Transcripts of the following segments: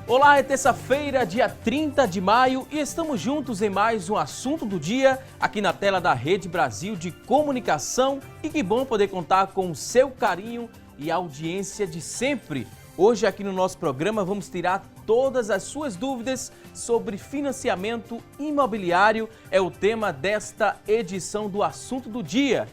Olá, é terça-feira, dia 30 de maio e estamos juntos em mais um assunto do dia aqui na tela da Rede Brasil de Comunicação e que bom poder contar com o seu carinho e a audiência de sempre. Hoje aqui no nosso programa vamos tirar todas as suas dúvidas sobre financiamento imobiliário, é o tema desta edição do Assunto do Dia.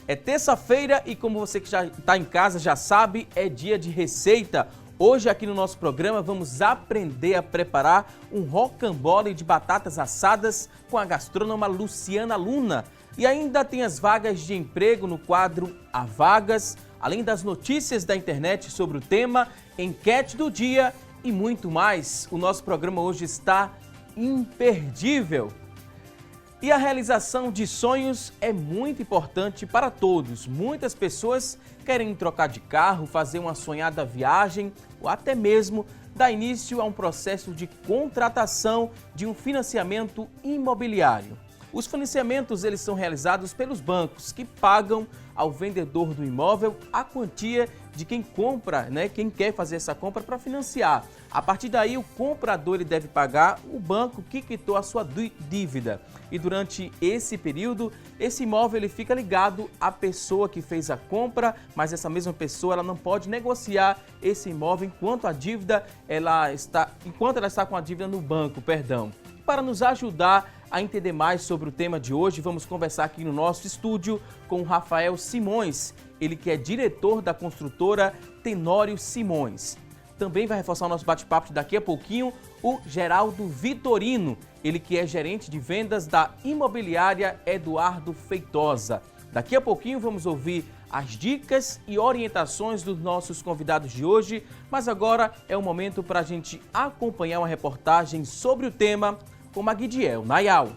É terça-feira e como você que já está em casa já sabe, é dia de receita. Hoje aqui no nosso programa vamos aprender a preparar um rocambole de batatas assadas com a gastrônoma Luciana Luna. E ainda tem as vagas de emprego no quadro Há Vagas, além das notícias da internet sobre o tema, enquete do dia e muito mais. O nosso programa hoje está imperdível. E a realização de sonhos é muito importante para todos. Muitas pessoas querem trocar de carro, fazer uma sonhada viagem ou até mesmo dar início a um processo de contratação de um financiamento imobiliário. Os financiamentos eles são realizados pelos bancos que pagam ao vendedor do imóvel a quantia de quem compra, quem quer fazer essa compra para financiar. A partir daí, o comprador ele deve pagar o banco que quitou a sua dívida. E durante esse período, esse imóvel ele fica ligado à pessoa que fez a compra, mas essa mesma pessoa ela não pode negociar esse imóvel enquanto ela está com a dívida no banco, Para nos ajudar a entender mais sobre o tema de hoje, vamos conversar aqui no nosso estúdio com o Rafael Simões, ele que é diretor da construtora Tenório Simões. Também vai reforçar o nosso bate-papo daqui a pouquinho o Geraldo Vitorino, ele que é gerente de vendas da imobiliária Eduardo Feitosa. Daqui a pouquinho vamos ouvir as dicas e orientações dos nossos convidados de hoje, mas agora é o momento para a gente acompanhar uma reportagem sobre o tema com Magdiel Nayal.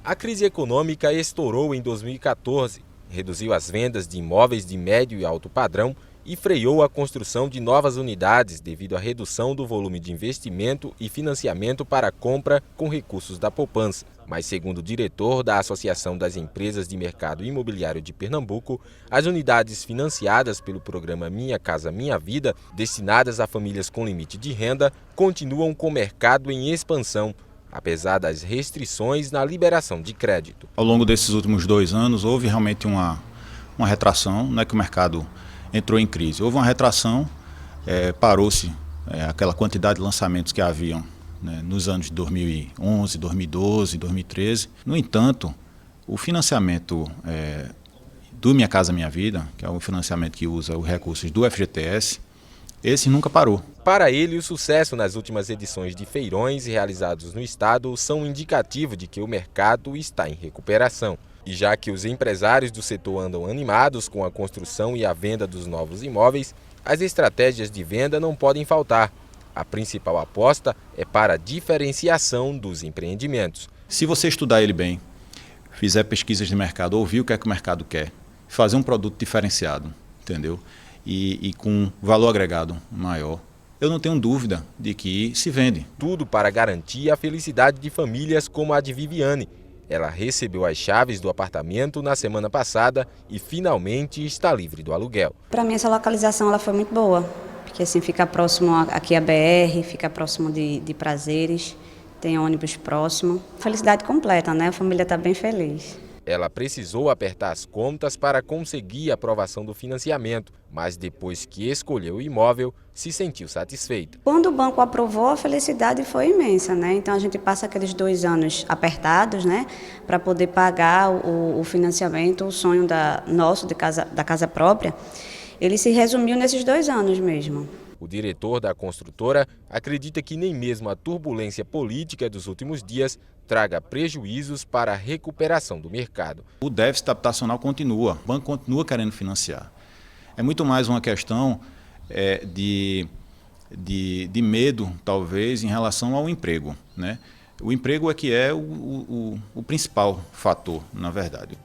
A crise econômica estourou em 2014, reduziu as vendas de imóveis de médio e alto padrão e freou a construção de novas unidades devido à redução do volume de investimento e financiamento para compra com recursos da poupança. Mas, segundo o diretor da Associação das Empresas de Mercado Imobiliário de Pernambuco, as unidades financiadas pelo programa Minha Casa Minha Vida, destinadas a famílias com limite de renda, continuam com o mercado em expansão, apesar das restrições na liberação de crédito. Ao longo desses últimos 2 anos, houve realmente uma retração, não é que o mercado entrou em crise. Houve uma retração, parou-se aquela quantidade de lançamentos que haviam nos anos de 2011, 2012, 2013. No entanto, o financiamento do Minha Casa Minha Vida, que é o financiamento que usa os recursos do FGTS, esse nunca parou. Para ele, o sucesso nas últimas edições de feirões realizados no estado são indicativo de que o mercado está em recuperação. E já que os empresários do setor andam animados com a construção e a venda dos novos imóveis, as estratégias de venda não podem faltar. A principal aposta é para a diferenciação dos empreendimentos. Se você estudar ele bem, fizer pesquisas de mercado, ouvir o que é que o mercado quer, fazer um produto diferenciado, entendeu? E com valor agregado maior, eu não tenho dúvida de que se vende. Tudo para garantir a felicidade de famílias como a de Viviane. Ela recebeu as chaves do apartamento na semana passada e finalmente está livre do aluguel. Para mim essa localização ela foi muito boa, porque assim fica próximo aqui a BR, fica próximo de Prazeres, tem ônibus próximo. Felicidade completa, A família está bem feliz. Ela precisou apertar as contas para conseguir a aprovação do financiamento, mas depois que escolheu o imóvel, se sentiu satisfeita. Quando o banco aprovou, a felicidade foi imensa, Então a gente passa aqueles 2 anos apertados, para poder pagar o financiamento, o sonho nosso da casa própria. Ele se resumiu nesses 2 anos mesmo. O diretor da construtora acredita que nem mesmo a turbulência política dos últimos dias traga prejuízos para a recuperação do mercado. O déficit habitacional continua, o banco continua querendo financiar. É muito mais uma questão de medo, talvez, em relação ao emprego, O emprego é que é o principal fator, na verdade.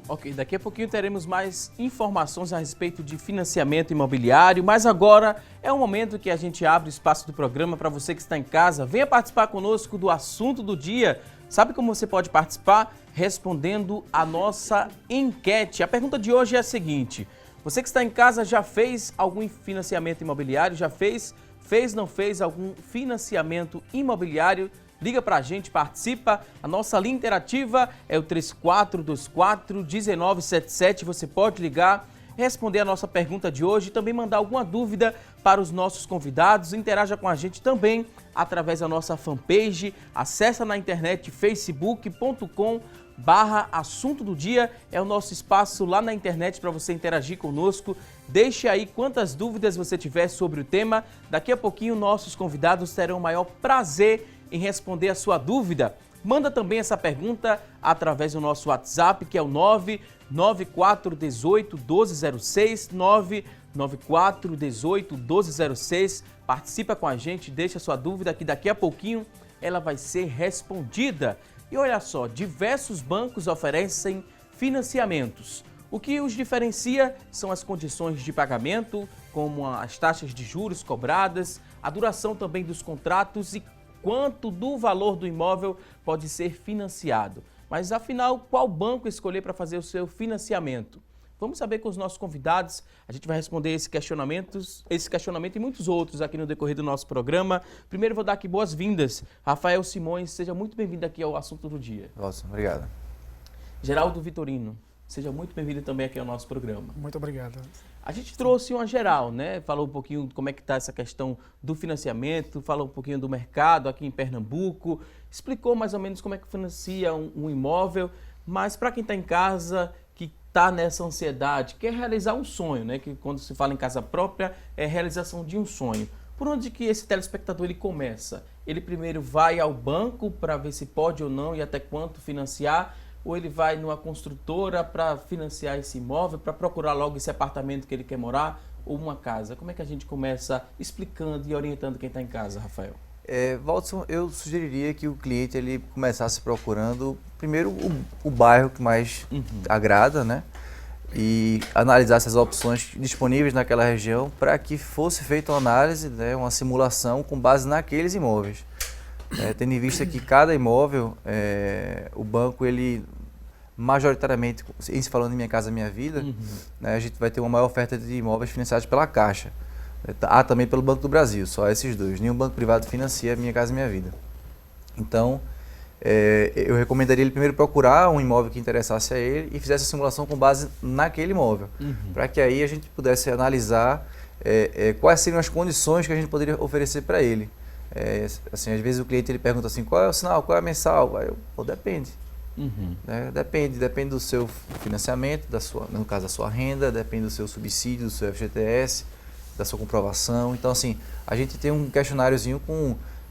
Ok, daqui a pouquinho teremos mais informações a respeito de financiamento imobiliário, mas agora é o momento que a gente abre o espaço do programa para você que está em casa. Venha participar conosco do assunto do dia. Sabe como você pode participar? Respondendo a nossa enquete. A pergunta de hoje é a seguinte: Você que está em casa já fez algum financiamento imobiliário? Já fez, não fez algum financiamento imobiliário? Liga pra gente, participa. A nossa linha interativa é o 3424-1977. Você pode ligar, responder a nossa pergunta de hoje e também mandar alguma dúvida para os nossos convidados. Interaja com a gente também através da nossa fanpage. Acesse na internet facebook.com/assunto do dia. É o nosso espaço lá na internet para você interagir conosco. Deixe aí quantas dúvidas você tiver sobre o tema. Daqui a pouquinho nossos convidados terão o maior prazer em responder a sua dúvida. Manda também essa pergunta através do nosso WhatsApp, que é o 99418-1206, 99418-1206. Participa com a gente, deixa a sua dúvida, que daqui a pouquinho ela vai ser respondida. E olha só, diversos bancos oferecem financiamentos. O que os diferencia são as condições de pagamento, como as taxas de juros cobradas, a duração também dos contratos e quanto do valor do imóvel pode ser financiado. Mas afinal, qual banco escolher para fazer o seu financiamento? Vamos saber com os nossos convidados. A gente vai responder esse questionamento e muitos outros aqui no decorrer do nosso programa. Primeiro vou dar aqui boas-vindas. Rafael Simões, seja muito bem-vindo aqui ao Assunto do Dia. Nossa, obrigado. Geraldo Vitorino, seja muito bem-vindo também aqui ao nosso programa. Muito obrigado. A gente trouxe uma geral, né? Falou um pouquinho de como é que está essa questão do financiamento, falou um pouquinho do mercado aqui em Pernambuco, explicou mais ou menos como é que financia um imóvel, mas para quem está em casa, que está nessa ansiedade, quer realizar um sonho, né? Que quando se fala em casa própria, é a realização de um sonho. Por onde que esse telespectador ele começa? Ele primeiro vai ao banco para ver se pode ou não e até quanto financiar, ou ele vai numa construtora para financiar esse imóvel, para procurar logo esse apartamento que ele quer morar, ou uma casa? Como é que a gente começa explicando e orientando quem está em casa, Rafael? Waldson, eu sugeriria que o cliente ele começasse procurando primeiro o bairro que mais agrada, né? E analisasse as opções disponíveis naquela região para que fosse feita uma análise, né, uma simulação com base naqueles imóveis. Tendo em vista que cada imóvel, o banco, ele majoritariamente, em se falando em Minha Casa Minha Vida, né, a gente vai ter uma maior oferta de imóveis financiados pela Caixa. Há também pelo Banco do Brasil, só esses dois. Nenhum banco privado financia Minha Casa Minha Vida. Então, eu recomendaria ele primeiro procurar um imóvel que interessasse a ele e fizesse a simulação com base naquele imóvel, para que aí a gente pudesse analisar quais seriam as condições que a gente poderia oferecer para ele. Assim, às vezes o cliente ele pergunta assim, qual é o sinal, qual é a mensal? Aí depende. Depende do seu financiamento, no caso da sua renda, depende do seu subsídio, do seu FGTS, da sua comprovação. Então, assim, a gente tem um questionáriozinho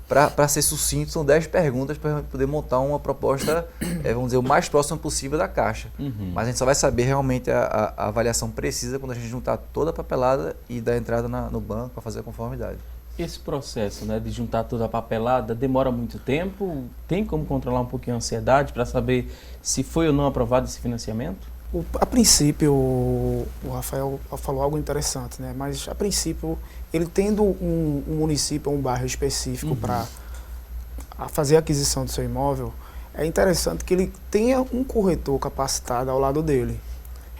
para ser sucinto, são 10 perguntas para poder montar uma proposta, vamos dizer, o mais próximo possível da Caixa. Mas a gente só vai saber realmente a avaliação precisa quando a gente juntar toda a papelada e dar entrada no banco para fazer a conformidade. Esse processo, né, de juntar toda a papelada demora muito tempo? Tem como controlar um pouquinho a ansiedade para saber se foi ou não aprovado esse financiamento? A princípio, o Rafael falou algo interessante, né? Mas a princípio, ele tendo um município, um bairro específico para fazer a aquisição do seu imóvel, é interessante que ele tenha um corretor capacitado ao lado dele.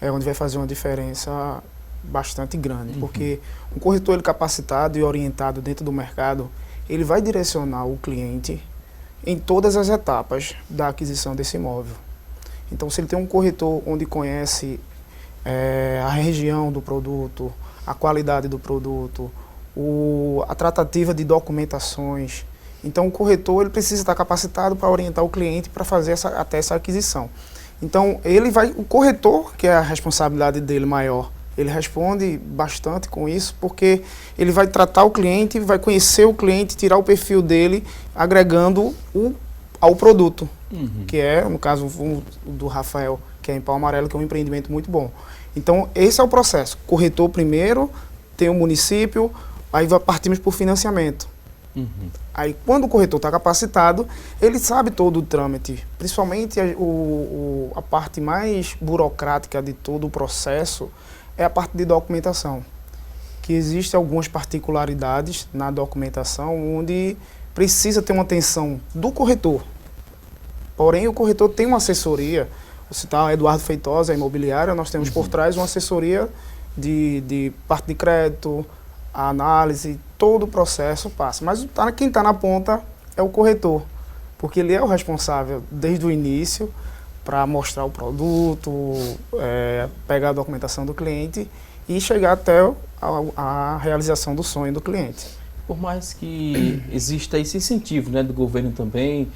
É onde vai fazer uma diferença bastante grande, porque um corretor ele capacitado e orientado dentro do mercado, ele vai direcionar o cliente em todas as etapas da aquisição desse imóvel. Então, se ele tem um corretor onde conhece a região do produto, a qualidade do produto, a tratativa de documentações, então o corretor ele precisa estar capacitado para orientar o cliente para fazer até essa aquisição. Então, o corretor, que é a responsabilidade dele maior, ele responde bastante com isso, porque ele vai tratar o cliente, vai conhecer o cliente, tirar o perfil dele, agregando ao produto, que é, no caso do Rafael, que é em Pau Amarelo, que é um empreendimento muito bom. Então, esse é o processo. Corretor primeiro, tem o município, aí partimos por financiamento. Aí, quando o corretor está capacitado, ele sabe todo o trâmite, principalmente a parte mais burocrática de todo o processo, é a parte de documentação, que existem algumas particularidades na documentação onde precisa ter uma atenção do corretor. Porém, o corretor tem uma assessoria, vou citar o Eduardo Feitosa, a imobiliária, nós temos por trás uma assessoria de parte de crédito, a análise, todo o processo passa. Mas quem está na ponta é o corretor, porque ele é o responsável desde o início para mostrar o produto, pegar a documentação do cliente e chegar até a realização do sonho do cliente. Por mais que exista esse incentivo, né, do governo também,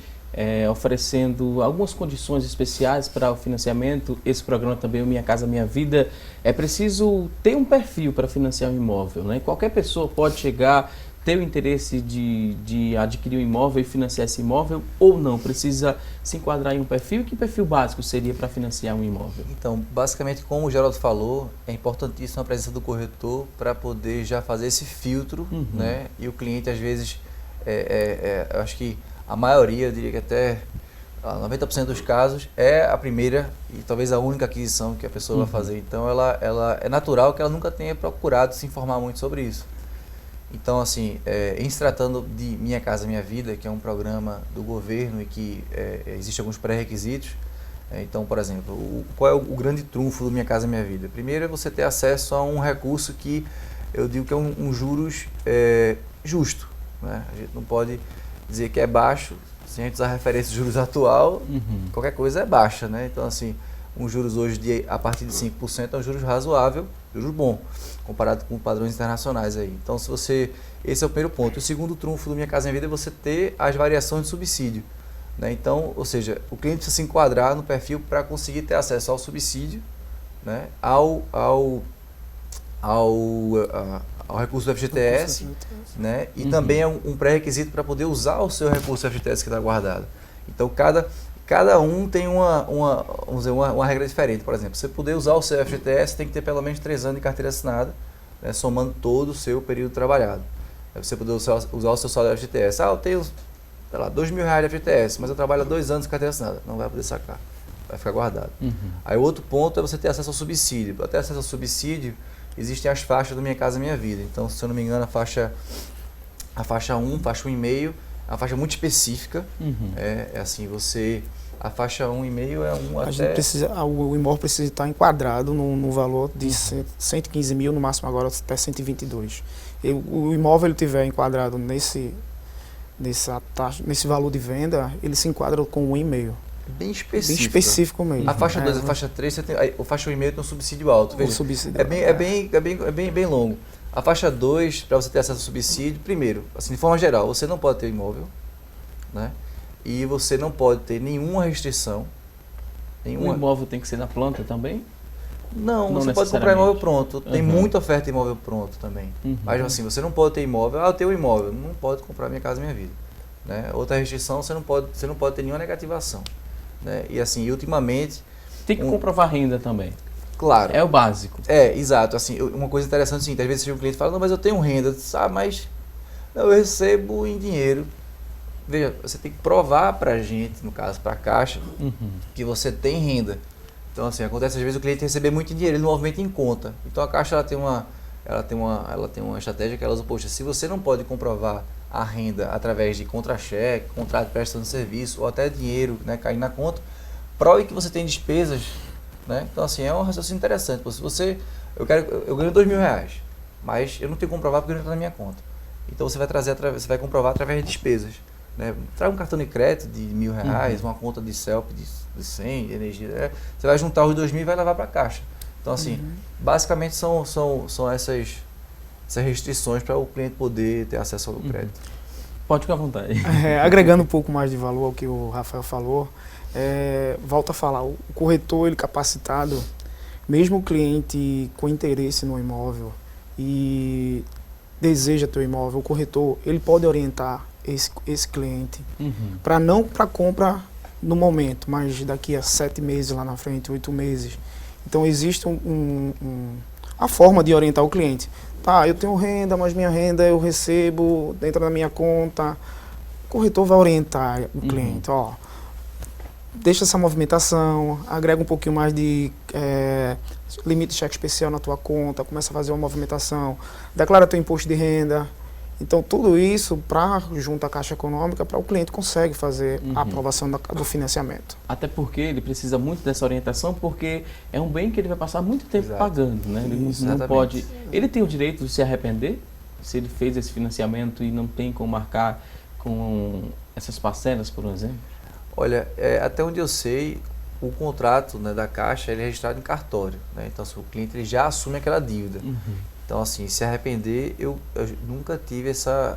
oferecendo algumas condições especiais para o financiamento, esse programa também, o Minha Casa Minha Vida, é preciso ter um perfil para financiar um imóvel, né? Qualquer pessoa pode chegar, ter o interesse de adquirir um imóvel e financiar esse imóvel ou não? Precisa se enquadrar em um perfil? Que perfil básico seria para financiar um imóvel? Então, basicamente, como o Geraldo falou, é importantíssima a presença do corretor para poder já fazer esse filtro, né? E o cliente, às vezes, eu acho que a maioria, eu diria que até 90% dos casos, é a primeira e talvez a única aquisição que a pessoa vai fazer. Então, ela é natural que ela nunca tenha procurado se informar muito sobre isso. Então, assim, em se tratando de Minha Casa Minha Vida, que é um programa do governo e que existem alguns pré-requisitos, então, por exemplo, qual é o grande trunfo do Minha Casa Minha Vida? Primeiro é você ter acesso a um recurso que eu digo que é um juros justo, né? A gente não pode dizer que é baixo, se a gente usar a referência de juros atual, qualquer coisa é baixa, né? Então, assim, um juros hoje a partir de 5% é um juros razoável, juros bom, comparado com padrões internacionais aí. Então, esse é o primeiro ponto. O segundo trunfo do Minha Casa Minha Vida é você ter as variações de subsídio, né? Então, ou seja, o cliente precisa se enquadrar no perfil para conseguir ter acesso ao subsídio, né? Ao recurso do FGTS, né? E também é um pré-requisito para poder usar o seu recurso do FGTS que está guardado. Então, cada um tem vamos dizer, uma regra diferente. Por exemplo, você poder usar o seu FGTS, tem que ter pelo menos 3 anos de carteira assinada, né, somando todo o seu período trabalhado. Aí você poder usar o seu salário FGTS. Eu tenho, sei lá, R$2.000 de FGTS, mas eu trabalho há 2 anos de carteira assinada. Não vai poder sacar, vai ficar guardado. Aí o outro ponto é você ter acesso ao subsídio. Para ter acesso ao subsídio, existem as faixas do Minha Casa Minha Vida. Então, se eu não me engano, a faixa 1, faixa 1,5, é uma faixa muito específica. Assim, a faixa 1,5 é o imóvel precisa estar enquadrado no valor de 115 mil, no máximo agora até 122. O imóvel ele tiver enquadrado nesse valor de venda, ele se enquadra com 1,5. Bem específico. Bem específico mesmo. A faixa 2 e a faixa 3, o faixa 1,5 tem um subsídio alto. Veja, bem longo. A faixa 2, para você ter acesso ao subsídio, primeiro, assim, de forma geral, você não pode ter imóvel, né? E você não pode ter nenhuma restrição. O imóvel tem que ser na planta também? Não, você pode comprar imóvel pronto. Tem muita oferta de imóvel pronto também. Mas assim, você não pode ter imóvel. Eu tenho um imóvel, não pode comprar Minha Casa Minha Vida, né? Outra restrição, você não pode ter nenhuma negativação, né? E assim, ultimamente... Tem que comprovar renda também. Claro. É o básico. Exato. Assim, uma coisa interessante, assim, às vezes o cliente fala, não, mas eu tenho renda. Mas eu recebo em dinheiro. Veja, você tem que provar para a gente, no caso, para a Caixa, que você tem renda. Então, assim, acontece às vezes o cliente receber muito dinheiro, ele não movimenta em conta. Então, a Caixa ela tem uma estratégia que ela usa, poxa, se você não pode comprovar a renda através de contra-cheque, contrato de prestação de serviço ou até dinheiro, né, cair na conta, prove que você tem despesas, né? Então, assim, é um raciocínio interessante. Eu ganho R$2.000, mas eu não tenho que comprovar porque não está na minha conta. Então, você vai comprovar através de despesas, né? Traga um cartão de crédito de R$1.000, uma conta de CELP de 100, de energia. Você vai juntar os 2.000 e vai levar para a Caixa. Então, assim, basicamente são essas restrições para o cliente poder ter acesso ao crédito. Pode ficar à vontade. Agregando um pouco mais de valor ao que o Rafael falou, volto a falar, o corretor ele capacitado, mesmo o cliente com interesse no imóvel e deseja ter o imóvel, o corretor ele pode orientar esse cliente para compra no momento, mas daqui a 7 meses lá na frente, 8 meses. Então existe a forma de orientar o cliente. Tá, eu tenho renda, mas minha renda eu recebo, entra na minha conta. O corretor vai orientar o cliente, ó, deixa essa movimentação, agrega um pouquinho mais de limite de cheque especial na tua conta, começa a fazer uma movimentação, declara teu imposto de renda Então, tudo isso, junto à Caixa Econômica, para o cliente consegue fazer a aprovação do financiamento. Até porque ele precisa muito dessa orientação, porque é um bem que ele vai passar muito tempo Exato. pagando, né? Ele não pode... Ele tem o direito de se arrepender se ele fez esse financiamento e não tem como marcar com essas parcelas, por exemplo? Olha, até onde eu sei, o contrato, né, da Caixa ele é registrado em cartório, né? Então, assim, o cliente ele já assume aquela dívida. Então, assim, se arrepender, eu nunca tive essa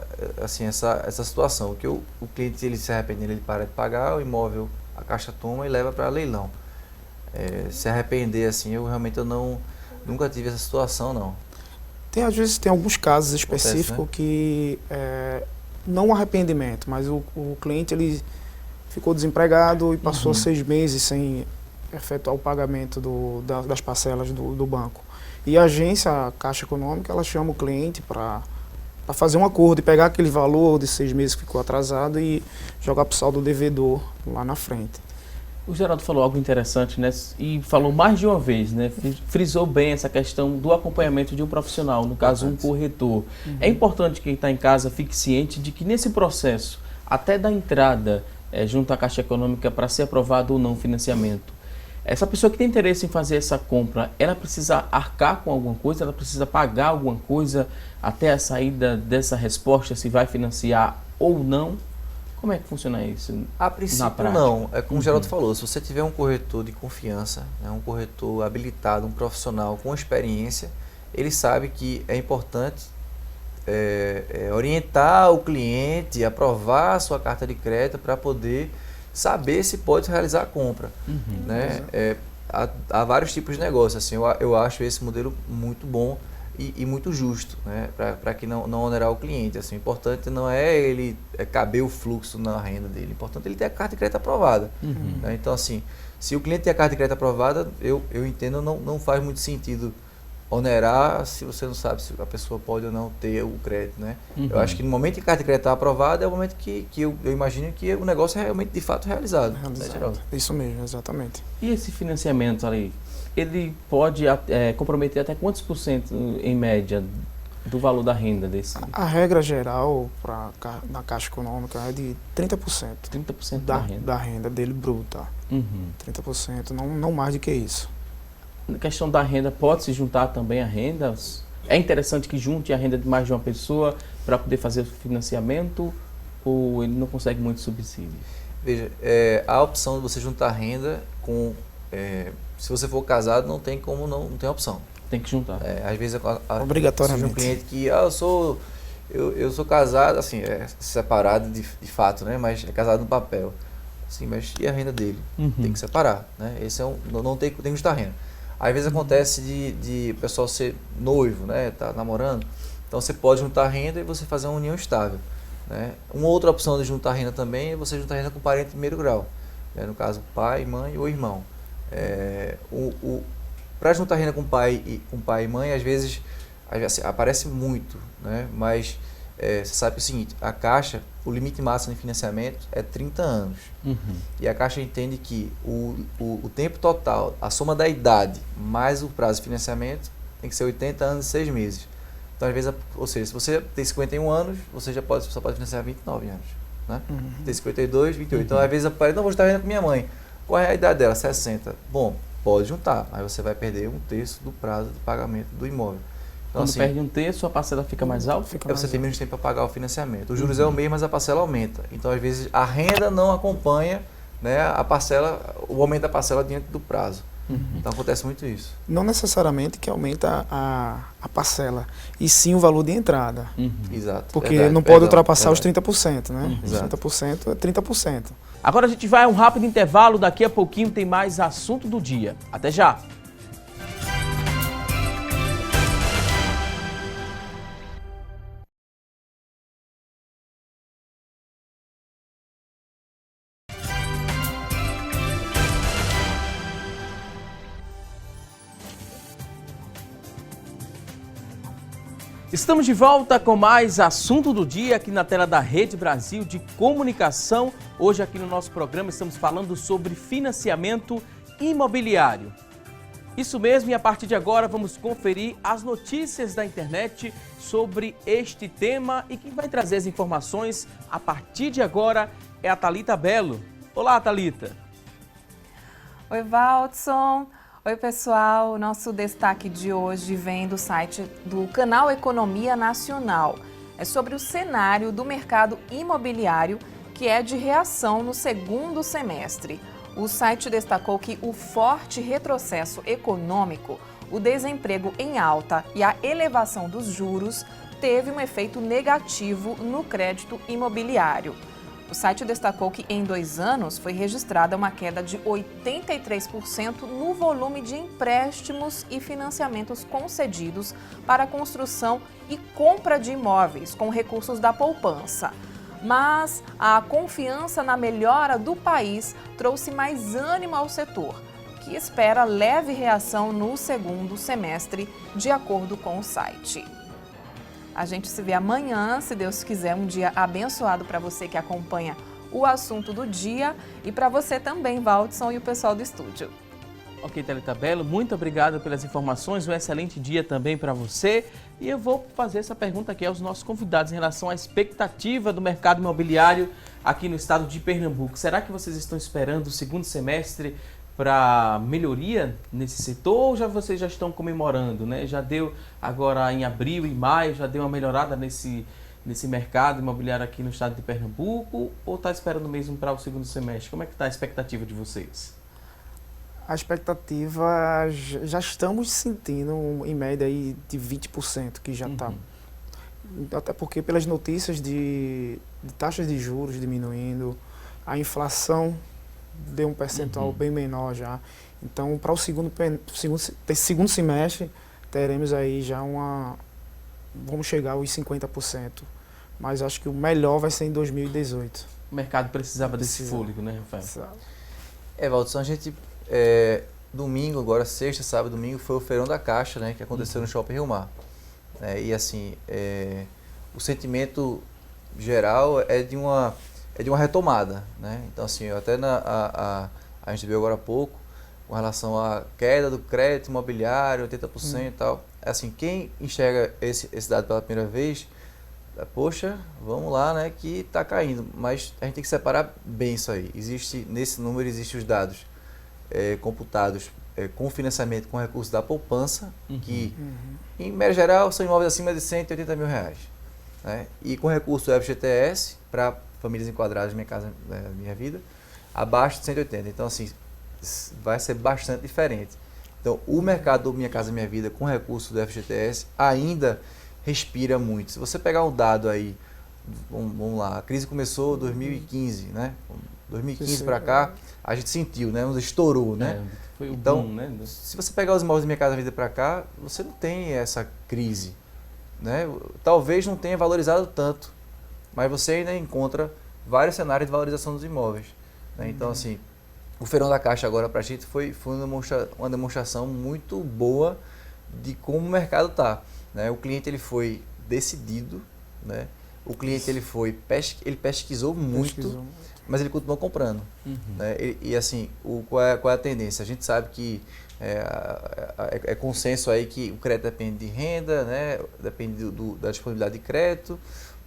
situação. Que o cliente, ele se arrepender, ele para de pagar, o imóvel, a Caixa toma e leva para leilão. Se arrepender, assim, eu nunca tive essa situação, não. Às vezes, tem alguns casos específicos Acontece, né? que, não arrependimento, mas o cliente, ele ficou desempregado e passou 6 meses sem efetuar o pagamento das parcelas do banco. E a agência, a Caixa Econômica, ela chama o cliente para fazer um acordo e pegar aquele valor de 6 meses que ficou atrasado e jogar para o saldo devedor lá na frente. O Geraldo falou algo interessante, né? E falou mais de uma vez, né? Frisou bem essa questão do acompanhamento de um profissional, no caso um corretor. É importante que quem está em casa fique ciente de que nesse processo, até da entrada junto à Caixa Econômica para ser aprovado ou não o financiamento, essa pessoa que tem interesse em fazer essa compra, ela precisa arcar com alguma coisa, ela precisa pagar alguma coisa até a saída dessa resposta, se vai financiar ou não? Como é que funciona isso? A princípio não, é como o Geraldo falou, se você tiver um corretor de confiança, né, um corretor habilitado, um profissional com experiência, ele sabe que é importante orientar o cliente, aprovar a sua carta de crédito para poder saber se pode realizar a compra. Né? Há vários tipos de negócios, assim, eu acho esse modelo muito bom e muito justo, né? Para que não onerar o cliente. Assim, o importante não é ele caber o fluxo na renda dele, o importante é ele ter a carta de crédito aprovada. Né? Então, assim, se o cliente tem a carta de crédito aprovada, eu entendo, não faz muito sentido onerar se você não sabe se a pessoa pode ou não ter o crédito, né? Eu acho que no momento que a carta de crédito está aprovada é o momento que eu imagino que o negócio é realmente de fato realizado. Né, Geraldo? Isso mesmo, exatamente. E esse financiamento ali, ele pode comprometer até quantos por cento em média do valor da renda desse? A regra geral na Caixa Econômica é de 30%. 30% da renda dele bruta. 30%, não mais do que isso. Na questão da renda, pode se juntar também a renda? É interessante que junte a renda de mais de uma pessoa para poder fazer o financiamento ou ele não consegue muito subsídio? Veja, a opção de você juntar renda com... se você for casado, não tem como, não tem opção. Tem que juntar. Às vezes, obrigatoriamente. Um cliente que eu sou casado, assim, separado de fato, né? Mas é casado no papel. Assim, mas e a renda dele? Tem que separar, né? Esse não tem que juntar renda. Às vezes acontece de o pessoal ser noivo, né? Tá namorando. Então você pode juntar renda e você fazer uma união estável. Né? Uma outra opção de juntar renda também é você juntar renda com parente de primeiro grau. Né? No caso, pai, mãe ou irmão. Para juntar renda com pai e mãe, às vezes aparece muito, né? Mas você sabe o seguinte, a Caixa, o limite máximo de financiamento é 30 anos. E a Caixa entende que o tempo total, a soma da idade mais o prazo de financiamento tem que ser 80 anos e 6 meses. Então, às vezes, ou seja, se você tem 51 anos, você só pode financiar 29 anos. Né? Tem 52, 28. Então, às vezes, não vou juntar renda com minha mãe. Qual é a idade dela? 60. Bom, pode juntar, mas você vai perder 1/3 do prazo de pagamento do imóvel. Então, quando assim, perde 1/3, a parcela fica mais alta? Você tem menos tempo para pagar o financiamento. Os juros é o mesmo, mas a parcela aumenta. Então, às vezes, a renda não acompanha, né, o aumento da parcela diante do prazo. Então, acontece muito isso. Não necessariamente que aumenta a parcela, e sim o valor de entrada. Exato. Porque não pode ultrapassar os 30%, né? Os 30% é 30%. Agora a gente vai a um rápido intervalo, daqui a pouquinho tem mais assunto do dia. Até já! Estamos de volta com mais assunto do dia aqui na tela da Rede Brasil de Comunicação. Hoje aqui no nosso programa estamos falando sobre financiamento imobiliário. Isso mesmo, e a partir de agora vamos conferir as notícias da internet sobre este tema, e quem vai trazer as informações a partir de agora é a Thalita Belo. Olá, Thalita. Oi, Valdson. Oi, pessoal. Nosso destaque de hoje vem do site do Canal Economia Nacional. É sobre o cenário do mercado imobiliário, que é de reação no segundo semestre. O site destacou que o forte retrocesso econômico, o desemprego em alta e a elevação dos juros teve um efeito negativo no crédito imobiliário. O site destacou que em 2 anos foi registrada uma queda de 83% no volume de empréstimos e financiamentos concedidos para a construção e compra de imóveis com recursos da poupança. Mas a confiança na melhora do país trouxe mais ânimo ao setor, que espera leve reação no segundo semestre, de acordo com o site. A gente se vê amanhã, se Deus quiser, um dia abençoado para você que acompanha o assunto do dia e para você também, Valdson, e o pessoal do estúdio. Ok, Thalita Belo, muito obrigado pelas informações, um excelente dia também para você. E eu vou fazer essa pergunta aqui aos nossos convidados em relação à expectativa do mercado imobiliário aqui no estado de Pernambuco. Será que vocês estão esperando o segundo semestre para melhoria nesse setor, ou vocês já estão comemorando, né? Já deu agora em abril e maio, já deu uma melhorada nesse mercado imobiliário aqui no estado de Pernambuco, ou está esperando mesmo para o segundo semestre? Como é que está a expectativa de vocês? A expectativa, já estamos sentindo em média aí de 20% que já está. Até porque pelas notícias de taxas de juros diminuindo, a inflação deu um percentual bem menor já. Então, para o segundo semestre, teremos aí já vamos chegar aos 50%. Mas acho que o melhor vai ser em 2018. O mercado precisava desse fôlego, né, Rafael? Valdson, a gente... domingo, agora sexta, sábado, domingo, foi o Feirão da Caixa, né, que aconteceu no Shopping Rio Mar. E assim, o sentimento geral é de uma retomada, né? Então assim, até a gente viu agora há pouco, com relação à queda do crédito imobiliário, 80% e tal. Assim, quem enxerga esse dado pela primeira vez, poxa, vamos lá, né, que está caindo. Mas a gente tem que separar bem isso aí. Nesse número existem os dados computados com financiamento com recursos da poupança, que em média geral são imóveis acima de 180 mil reais, né? E com recurso do FGTS para famílias enquadradas Minha Casa Minha Vida, abaixo de 180. Então assim, vai ser bastante diferente. Então o mercado do Minha Casa Minha Vida com recurso do FGTS ainda respira muito. Se você pegar um dado aí, vamos lá, a crise começou em 2015, né? 2015 para cá, a gente sentiu, né? Estourou, né? Foi o então, boom, né? Se você pegar os imóveis do Minha Casa Minha Vida para cá, você não tem essa crise, né? Talvez não tenha valorizado tanto, mas você ainda encontra vários cenários de valorização dos imóveis, né? Então, assim, o Feirão da Caixa agora para a gente foi uma demonstração muito boa de como o mercado está, né? O cliente ele foi decidido, né? O cliente ele pesquisou muito, mas ele continuou comprando, né? E assim, qual é a tendência? A gente sabe que é consenso aí que o crédito depende de renda, né? Depende da disponibilidade de crédito,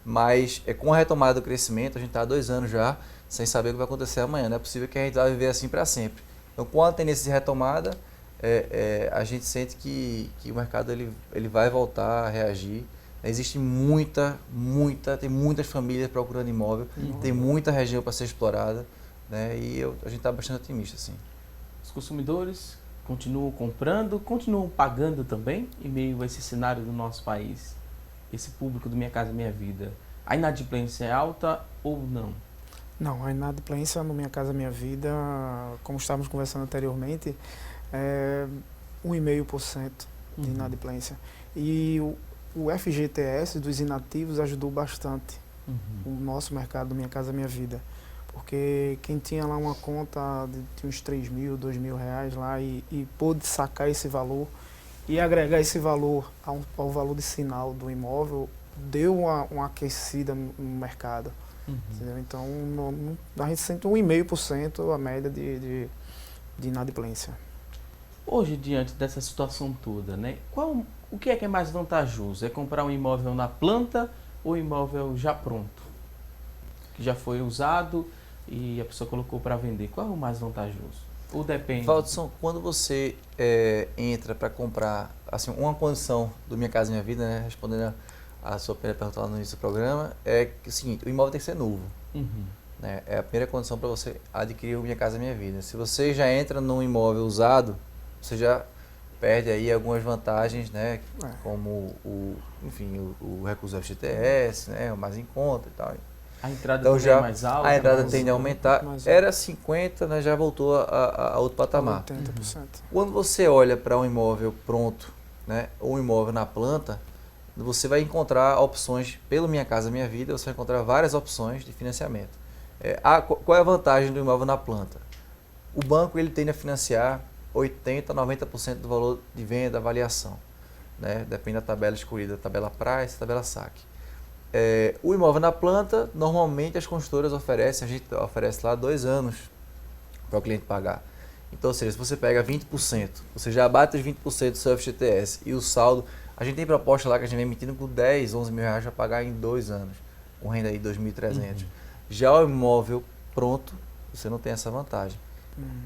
mas com a retomada do crescimento, a gente está há 2 anos já sem saber o que vai acontecer amanhã. Não é possível que a gente vá viver assim para sempre. Então, com a tendência de retomada, a gente sente que o mercado ele vai voltar a reagir. Existe tem muitas famílias procurando imóvel, tem muita região para ser explorada, né? E a gente está bastante otimista, sim. Os consumidores continuam comprando, continuam pagando também, em meio a esse cenário do nosso país, esse público do Minha Casa Minha Vida. A inadimplência é alta ou não? Não, a inadimplência no Minha Casa Minha Vida, como estávamos conversando anteriormente, é 1,5% de inadimplência. E o FGTS dos inativos ajudou bastante o nosso mercado do Minha Casa Minha Vida. Porque quem tinha lá uma conta de uns 3 mil, 2 mil reais lá e pôde sacar esse valor e agregar esse valor ao valor de sinal do imóvel, deu uma aquecida no mercado. Entendeu? Então, a gente sente 1,5% a média de inadimplência. Hoje, diante dessa situação toda, né, o que é mais vantajoso? É comprar um imóvel na planta ou um imóvel já pronto? Que já foi usado e a pessoa colocou para vender. Qual é o mais vantajoso? Ou depende? Valdson, quando você entra para comprar, assim, uma condição do Minha Casa Minha Vida, né, respondendo a sua primeira pergunta lá no início do programa, é que o seguinte, o imóvel tem que ser novo. Né? É a primeira condição para você adquirir o Minha Casa Minha Vida. Se você já entra num imóvel usado, você já perde aí algumas vantagens, né, como o recurso do FGTS, né, o mais em conta e tal. A entrada então, já é mais alta? A entrada tende a aumentar. Era 50%, né, já voltou a outro patamar. 80%. Quando você olha para um imóvel pronto, né, ou um imóvel na planta, você vai encontrar opções, pelo Minha Casa Minha Vida, você vai encontrar várias opções de financiamento. Qual é a vantagem do imóvel na planta? O banco ele tende a financiar 80% a 90% do valor de venda, avaliação. Né? Depende da tabela escolhida, tabela price, tabela saque. O imóvel na planta, normalmente as construtoras oferecem, a gente oferece lá 2 anos para o cliente pagar. Então, ou seja, se você pega 20%, você já abate os 20% do seu FGTS e o saldo, a gente tem proposta lá que a gente vem emitindo por 10, 11 mil reais para pagar em 2 anos, com renda aí de 2.300. Já o imóvel pronto, você não tem essa vantagem.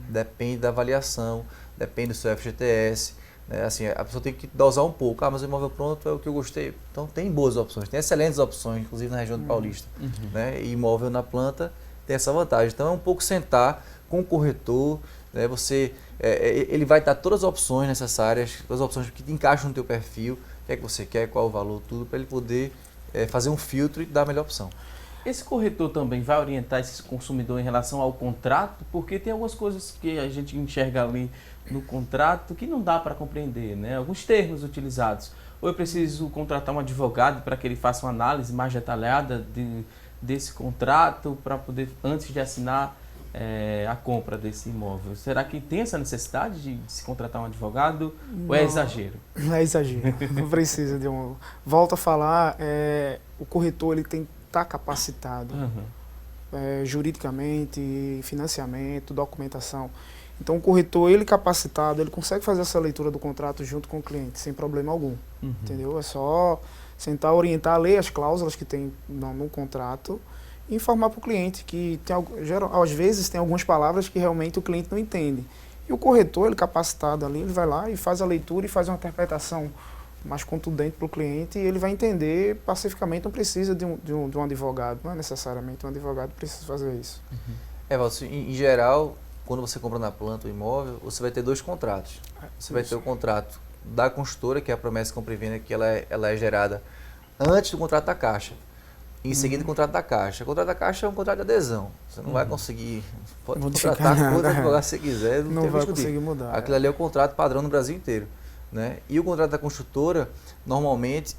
Depende da avaliação, depende do seu FGTS. Né? Assim, a pessoa tem que dosar um pouco. Mas o imóvel pronto é o que eu gostei. Então tem boas opções, tem excelentes opções, inclusive na região do Paulista. Né? E imóvel na planta tem essa vantagem. Então é um pouco sentar com o corretor, né? Ele vai dar todas as opções necessárias, todas as opções que te encaixam no teu perfil, o que é que você quer, qual o valor, tudo, para ele poder fazer um filtro e dar a melhor opção. Esse corretor também vai orientar esse consumidor em relação ao contrato, porque tem algumas coisas que a gente enxerga ali no contrato que não dá para compreender, né? Alguns termos utilizados. Ou eu preciso contratar um advogado para que ele faça uma análise mais detalhada desse contrato para poder, antes de assinar a compra desse imóvel. Será que tem essa necessidade de se contratar um advogado ou é exagero? Não é exagero, não precisa de um... Volto a falar, o corretor ele tem está capacitado juridicamente, financiamento, documentação. Então o corretor, ele capacitado, ele consegue fazer essa leitura do contrato junto com o cliente, sem problema algum. Entendeu? É só sentar, orientar, ler as cláusulas que tem no contrato e informar para o cliente que às vezes tem algumas palavras que realmente o cliente não entende. E o corretor, ele capacitado ali, ele vai lá e faz a leitura e faz uma interpretação mais contundente para o cliente e ele vai entender pacificamente, não precisa de um advogado, não é necessariamente um advogado precisa fazer isso. Valdo, em geral, quando você compra na planta o imóvel, você vai ter 2 contratos. Você vai ter o contrato da construtora, que é a promessa de compra e venda, que ela é gerada antes do contrato da Caixa. Em seguida, o contrato da Caixa. O contrato da Caixa é um contrato de adesão. Você não vai conseguir, pode contratar quanto advogado você quiser, não vai conseguir mudar. Aquilo ali é o contrato padrão no Brasil inteiro. Né? E o contrato da construtora, normalmente,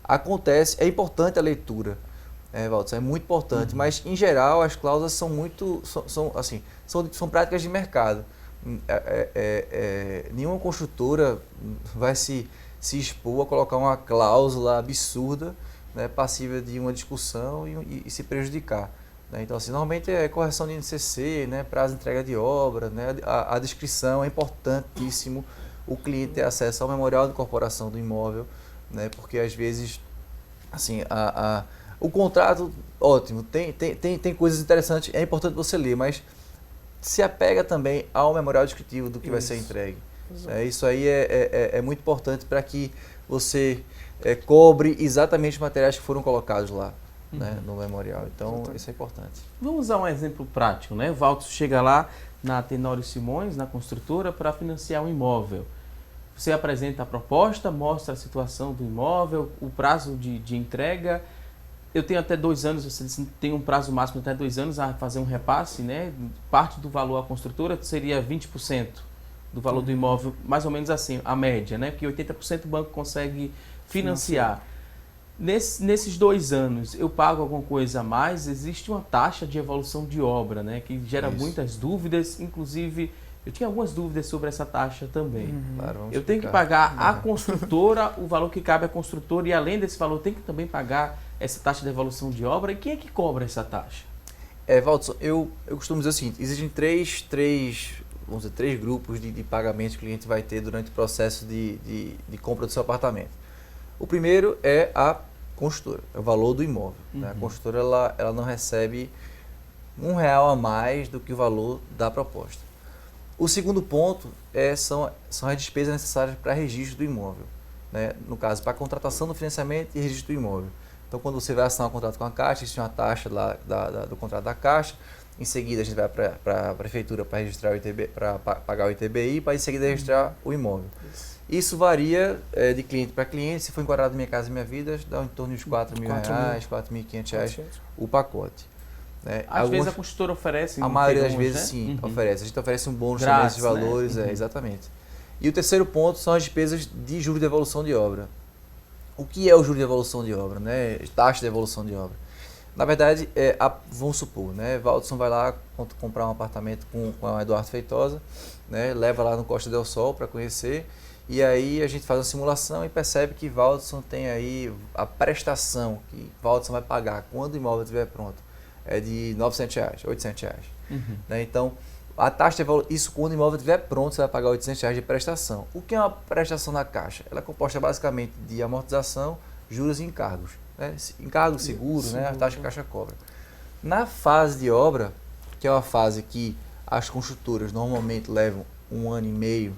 acontece, é importante a leitura, Valdo, é muito importante, mas em geral as cláusulas são práticas de mercado. Nenhuma construtora vai se expor a colocar uma cláusula absurda, né, passível de uma discussão e se prejudicar. Né? Então, assim, normalmente é correção de INCC, né, prazo de entrega de obra, né, a descrição é importantíssimo. O cliente ter acesso ao memorial de incorporação do imóvel, né? Porque às vezes, assim, o contrato, ótimo, tem coisas interessantes, é importante você ler, mas se apega também ao memorial descritivo do que vai ser entregue. Isso aí é muito importante para que você cobre exatamente os materiais que foram colocados lá, né, no memorial. Então, isso é importante. Vamos usar um exemplo prático, né? O Valdo chega lá na Tenório Simões, na construtora, para financiar um imóvel. Você apresenta a proposta, mostra a situação do imóvel, o prazo de entrega. Eu tenho até 2 anos, você disse, tem um prazo máximo de até 2 anos a fazer um repasse, né? Parte do valor à construtora seria 20% do valor do imóvel, mais ou menos assim, a média, né? Porque 80% o banco consegue financiar. Nesses 2 anos, eu pago alguma coisa a mais? Existe uma taxa de evolução de obra, né? Que gera muitas dúvidas, inclusive... Eu tinha algumas dúvidas sobre essa taxa também. Claro, eu tenho que pagar à construtora o valor que cabe à construtora e, além desse valor, tem que também pagar essa taxa de evolução de obra. E quem é que cobra essa taxa? Valdo, eu costumo dizer o seguinte, existem três vamos dizer, 3 grupos de pagamentos que o cliente vai ter durante o processo de compra do seu apartamento. O primeiro é a construtora, é o valor do imóvel. Né? A construtora ela não recebe R$1 a mais do que o valor da proposta. O segundo ponto são as despesas necessárias para registro do imóvel. Né? No caso, para a contratação do financiamento e registro do imóvel. Então, quando você vai assinar um contrato com a Caixa, existe uma taxa lá do contrato da Caixa. Em seguida, a gente vai para a prefeitura para registrar o ITBI, para pagar o ITBI, para em seguida registrar o imóvel. Isso varia de cliente para cliente. Se for enquadrado Minha Casa Minha Vida, dá em torno de R$4.000, R$4.500 o pacote. Né? Às vezes a construtora oferece. A maioria das vezes, né? sim, oferece. A gente oferece um bônus Grátis, também desses valores, né? Exatamente. E o terceiro ponto são as despesas de juros de evolução de obra. O que é o juro de evolução de obra? Né? Taxa de evolução de obra. Na verdade, vamos supor, né? Valdson vai lá comprar um apartamento com o Eduardo Feitosa, né? Leva lá no Costa del Sol para conhecer, e aí a gente faz uma simulação e percebe que Valdson tem aí a prestação que Valdson vai pagar quando o imóvel estiver pronto é de R$900, R$800. Né? Então, a taxa de isso quando o imóvel estiver pronto, você vai pagar R$800 de prestação. O que é uma prestação na Caixa? Ela é composta basicamente de amortização, juros e encargos. Né? Encargo, seguro, né? A taxa que a Caixa cobra. Na fase de obra, que é uma fase que as construtoras normalmente levam 1 ano e meio,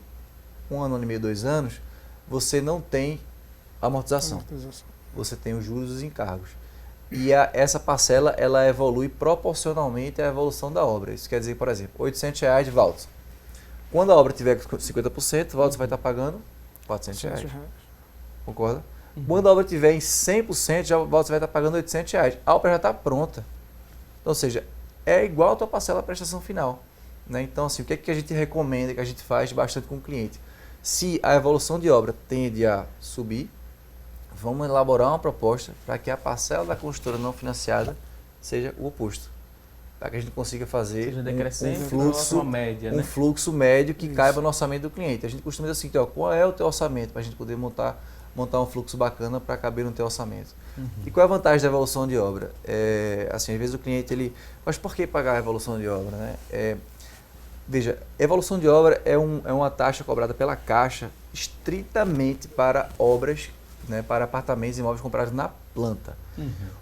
2 anos, você não tem amortização. Você tem os juros e os encargos. E essa parcela ela evolui proporcionalmente à evolução da obra. Isso quer dizer, por exemplo, R$800 de Valdson. Quando a obra tiver com 50%, Valdson vai estar pagando R$400. Concorda? Quando a obra estiver em 100%, já Valdson vai estar pagando R$800. A obra já está pronta. Então, ou seja, é igual a tua parcela à prestação final. Né? Então, assim, o que é que a gente recomenda, que a gente faz bastante com o cliente? Se a evolução de obra tende a subir, vamos elaborar uma proposta para que a parcela da construtora não financiada seja o oposto. Para que a gente consiga fazer um fluxo médio que caiba no orçamento do cliente. A gente costuma dizer assim, qual é o teu orçamento para a gente poder montar um fluxo bacana para caber no teu orçamento. E qual é a vantagem da evolução de obra? Assim, às vezes o cliente, mas por que pagar a evolução de obra? Né? Veja, evolução de obra é uma taxa cobrada pela Caixa estritamente para obras, né, para apartamentos e imóveis comprados na planta.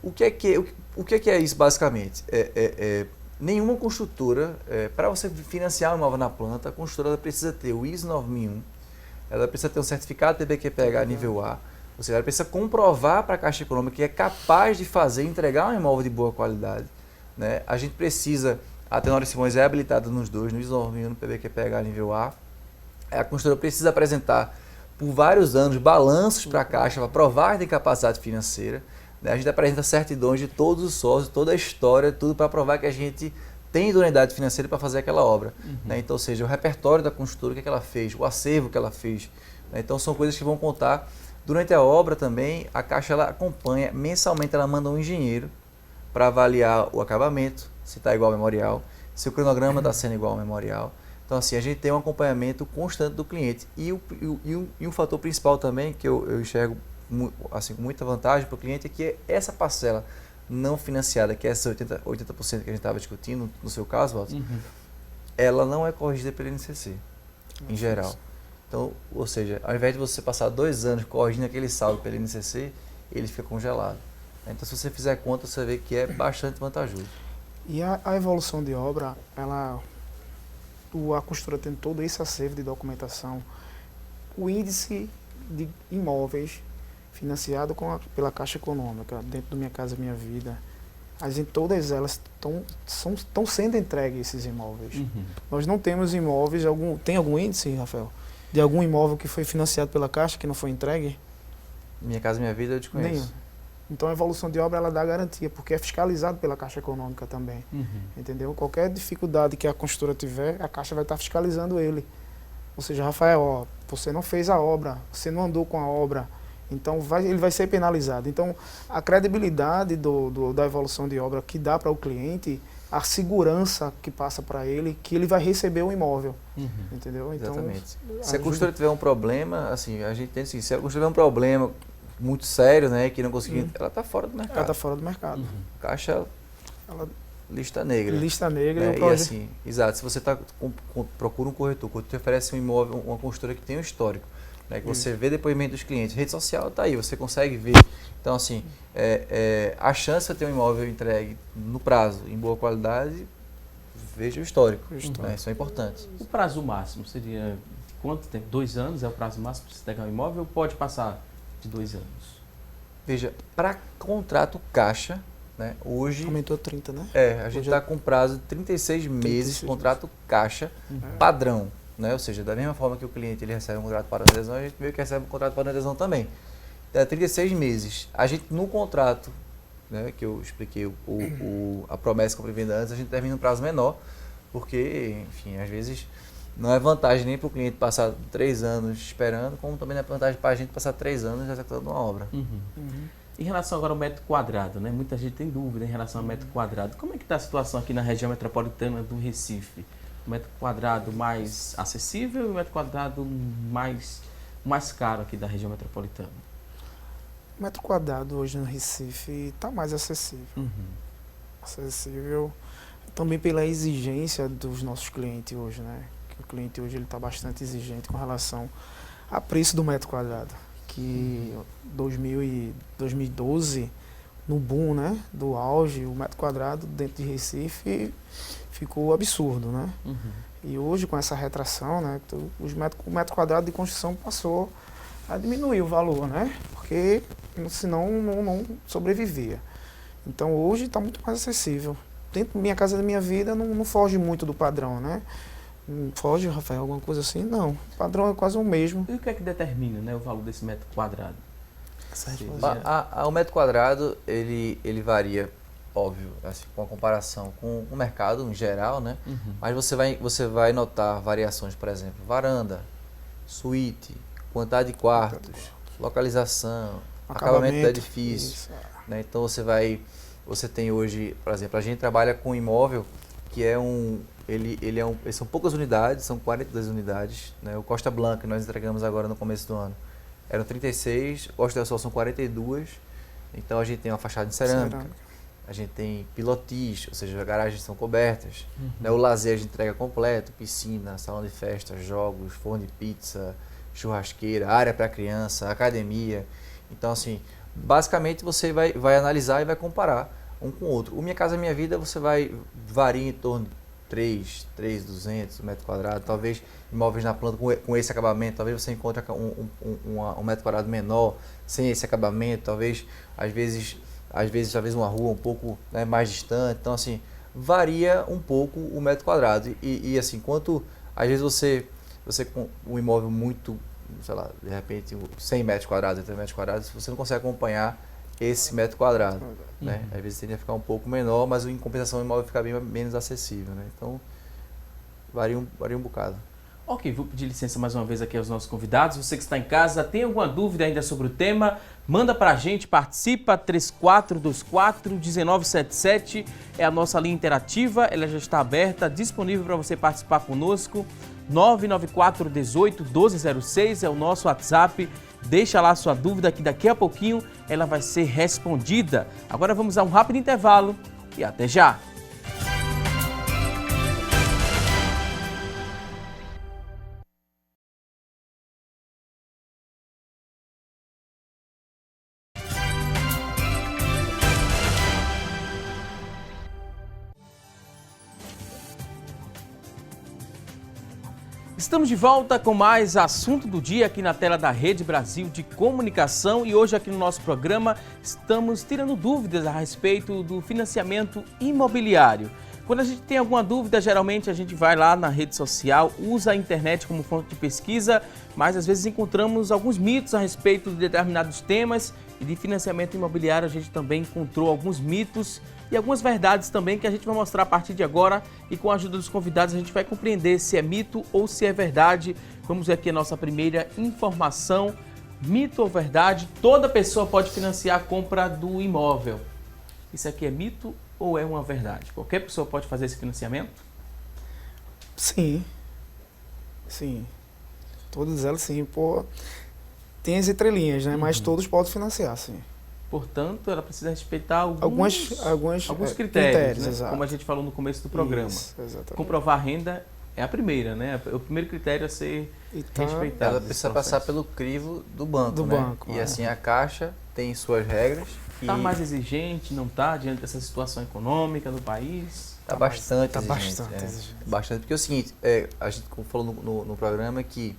O que é isso basicamente? Nenhuma construtora, para você financiar um imóvel na planta, a construtora precisa ter o ISO 9001, ela precisa ter um certificado TBQPH nível A, ou seja, ela precisa comprovar para a Caixa Econômica que é capaz de fazer e entregar um imóvel de boa qualidade. Né? A gente precisa, a Tenório Simões é habilitada nos dois, no ISO 9001 e no PBQPH nível A. A construtora precisa apresentar por vários anos balanços para a Caixa para provar de capacidade financeira. Né? A gente apresenta certidões de todos os sócios, toda a história, tudo para provar que a gente tem idoneidade financeira para fazer aquela obra. Né? Então, ou seja, o repertório da construtora, o que ela fez, o acervo que ela fez. Né? Então, são coisas que vão contar. Durante a obra também, a Caixa ela acompanha, mensalmente ela manda um engenheiro para avaliar o acabamento, se está igual ao memorial, se o cronograma está sendo igual ao memorial. Então, assim, a gente tem um acompanhamento constante do cliente. E um fator principal também, que eu enxergo assim, com muita vantagem para o cliente, é que essa parcela não financiada, que é essa 80% que a gente estava discutindo, no seu caso, Walter, ela não é corrigida pelo INCC, em geral. Então, ou seja, ao invés de você passar 2 anos corrigindo aquele saldo pelo INCC, ele fica congelado. Então, se você fizer conta, você vê que é bastante vantajoso. E a evolução de obra, a construtora tendo todo esse acervo de documentação, o índice de imóveis financiado pela Caixa Econômica, dentro do Minha Casa Minha Vida, todas elas estão sendo entregues esses imóveis. Nós não temos imóveis, tem algum índice, Rafael, de algum imóvel que foi financiado pela Caixa que não foi entregue? Minha Casa Minha Vida eu te conheço. Nenhum. Então a evolução de obra ela dá garantia, porque é fiscalizado pela Caixa Econômica também. Entendeu? Qualquer dificuldade que a construtora tiver, a Caixa vai estar fiscalizando ele. Ou seja, Rafael, você não fez a obra, você não andou com a obra, então ele vai ser penalizado. Então a credibilidade da evolução de obra que dá para o cliente, a segurança que passa para ele, que ele vai receber o imóvel. Entendeu? Então, exatamente. Se a construtora tiver um problema, assim, a gente tem assim, se a construtora tiver um problema muito sério, né, que não conseguir, ela está fora do mercado. Ela está fora do mercado. Caixa, lista negra. Lista negra né? e o E projeto. assim, exato, se você procura um corretor te oferece um imóvel, uma construtora que tem um histórico, né? Que você vê depoimento dos clientes, rede social está aí, você consegue ver. Então, assim, a chance de ter um imóvel entregue no prazo, em boa qualidade, veja o histórico. Né? Isso é importante. O prazo máximo seria quanto tempo? 2 anos é o prazo máximo para você pegar um imóvel ou pode passar de 2 anos? Veja, para contrato caixa, né, hoje Aumentou 30, né? a gente Hoje está com prazo de 36 meses, contrato caixa padrão. Né? Ou seja, da mesma forma que o cliente ele recebe um contrato para adesão, a gente meio que recebe um contrato para adesão também. Então, 36 meses. A gente, no contrato, né, que eu expliquei a promessa compra e venda antes, a gente termina um prazo menor, porque, enfim, às vezes não é vantagem nem para o cliente passar 3 anos esperando, como também não é vantagem para a gente passar 3 anos executando uma obra. Em relação agora ao metro quadrado, né? Muita gente tem dúvida em relação ao metro quadrado. Como é que está a situação aqui na região metropolitana do Recife? O metro quadrado mais acessível e o metro quadrado mais caro aqui da região metropolitana? O metro quadrado hoje no Recife está mais acessível. Acessível também pela exigência dos nossos clientes hoje, né? Que o cliente hoje está bastante exigente com relação a preço do metro quadrado. Que 2012, no boom, né, do auge, o metro quadrado dentro de Recife ficou absurdo, né? E hoje com essa retração, né, o metro quadrado de construção passou a diminuir o valor, né? Porque senão não sobrevivia. Então hoje está muito mais acessível. Dentro da Minha Casa da Minha Vida não foge muito do padrão, né? Não foge, Rafael, alguma coisa assim? Não. O padrão é quase o mesmo. E o que é que determina, né, o valor desse metro quadrado? O metro quadrado, ele varia, óbvio, assim, com a comparação com o mercado em geral, né? Mas você vai notar variações, por exemplo, varanda, suíte, quantidade de quartos, localização, acabamento do edifício. Né? Então você tem hoje, por exemplo, a gente trabalha com um imóvel que é são poucas unidades, são 42 unidades. Né? O Costa Blanca, que nós entregamos agora no começo do ano, eram 36, o Costa del Sol são 42. Então a gente tem uma fachada de cerâmica, a gente tem pilotis, ou seja, as garagens são cobertas. Né? O lazer a gente entrega completo, piscina, salão de festa, jogos, forno de pizza, churrasqueira, área para criança, academia. Então, assim, basicamente você vai analisar e vai comparar um com o outro. O Minha Casa Minha Vida você varia em torno de 3.200 metros quadrados, talvez imóveis na planta com esse acabamento, talvez você encontre um metro quadrado menor, sem esse acabamento, talvez uma rua um pouco, né, mais distante. Então, assim, varia um pouco o metro quadrado. E assim, quanto às vezes você com um imóvel muito, sei lá, de repente 100 metros quadrados, 80 metros quadrados, você não consegue acompanhar esse metro quadrado, né? Às vezes tende a ficar um pouco menor, mas em compensação o imóvel fica bem menos acessível, né? Então, varia um bocado. Ok, vou pedir licença mais uma vez aqui aos nossos convidados. Você que está em casa, tem alguma dúvida ainda sobre o tema? Manda pra gente, participa, 3424-1977 é a nossa linha interativa, ela já está aberta, disponível para você participar conosco. 994-18-1206 é o nosso WhatsApp. Deixa lá a sua dúvida que daqui a pouquinho ela vai ser respondida. Agora vamos a um rápido intervalo e até já! Estamos de volta com mais assunto do dia aqui na tela da Rede Brasil de Comunicação e hoje aqui no nosso programa estamos tirando dúvidas a respeito do financiamento imobiliário. Quando a gente tem alguma dúvida, geralmente a gente vai lá na rede social, usa a internet como fonte de pesquisa, mas às vezes encontramos alguns mitos a respeito de determinados temas e de financiamento imobiliário a gente também encontrou alguns mitos e algumas verdades também que a gente vai mostrar a partir de agora e com a ajuda dos convidados a gente vai compreender se é mito ou se é verdade. Vamos ver aqui a nossa primeira informação. Mito ou verdade? Toda pessoa pode financiar a compra do imóvel. Isso aqui é mito ou é uma verdade? Qualquer pessoa pode fazer esse financiamento? Sim. Sim. Todas elas sim. Pô, tem as entrelinhas, né? Mas todos podem financiar, sim. Portanto, ela precisa respeitar Alguns critérios, né? exato. Como a gente falou no começo do programa. Isso, exatamente. Comprovar a renda é a primeira, né? O primeiro critério a ser Então, respeitado. Ela nesse precisa processo. passar pelo crivo do banco, Do né? banco, E é. assim, a Caixa tem suas regras. Está e mais exigente, não está, diante dessa situação econômica do país? tá bastante tá exigente. bastante exigente. Bastante, porque é o seguinte, a gente falou no programa que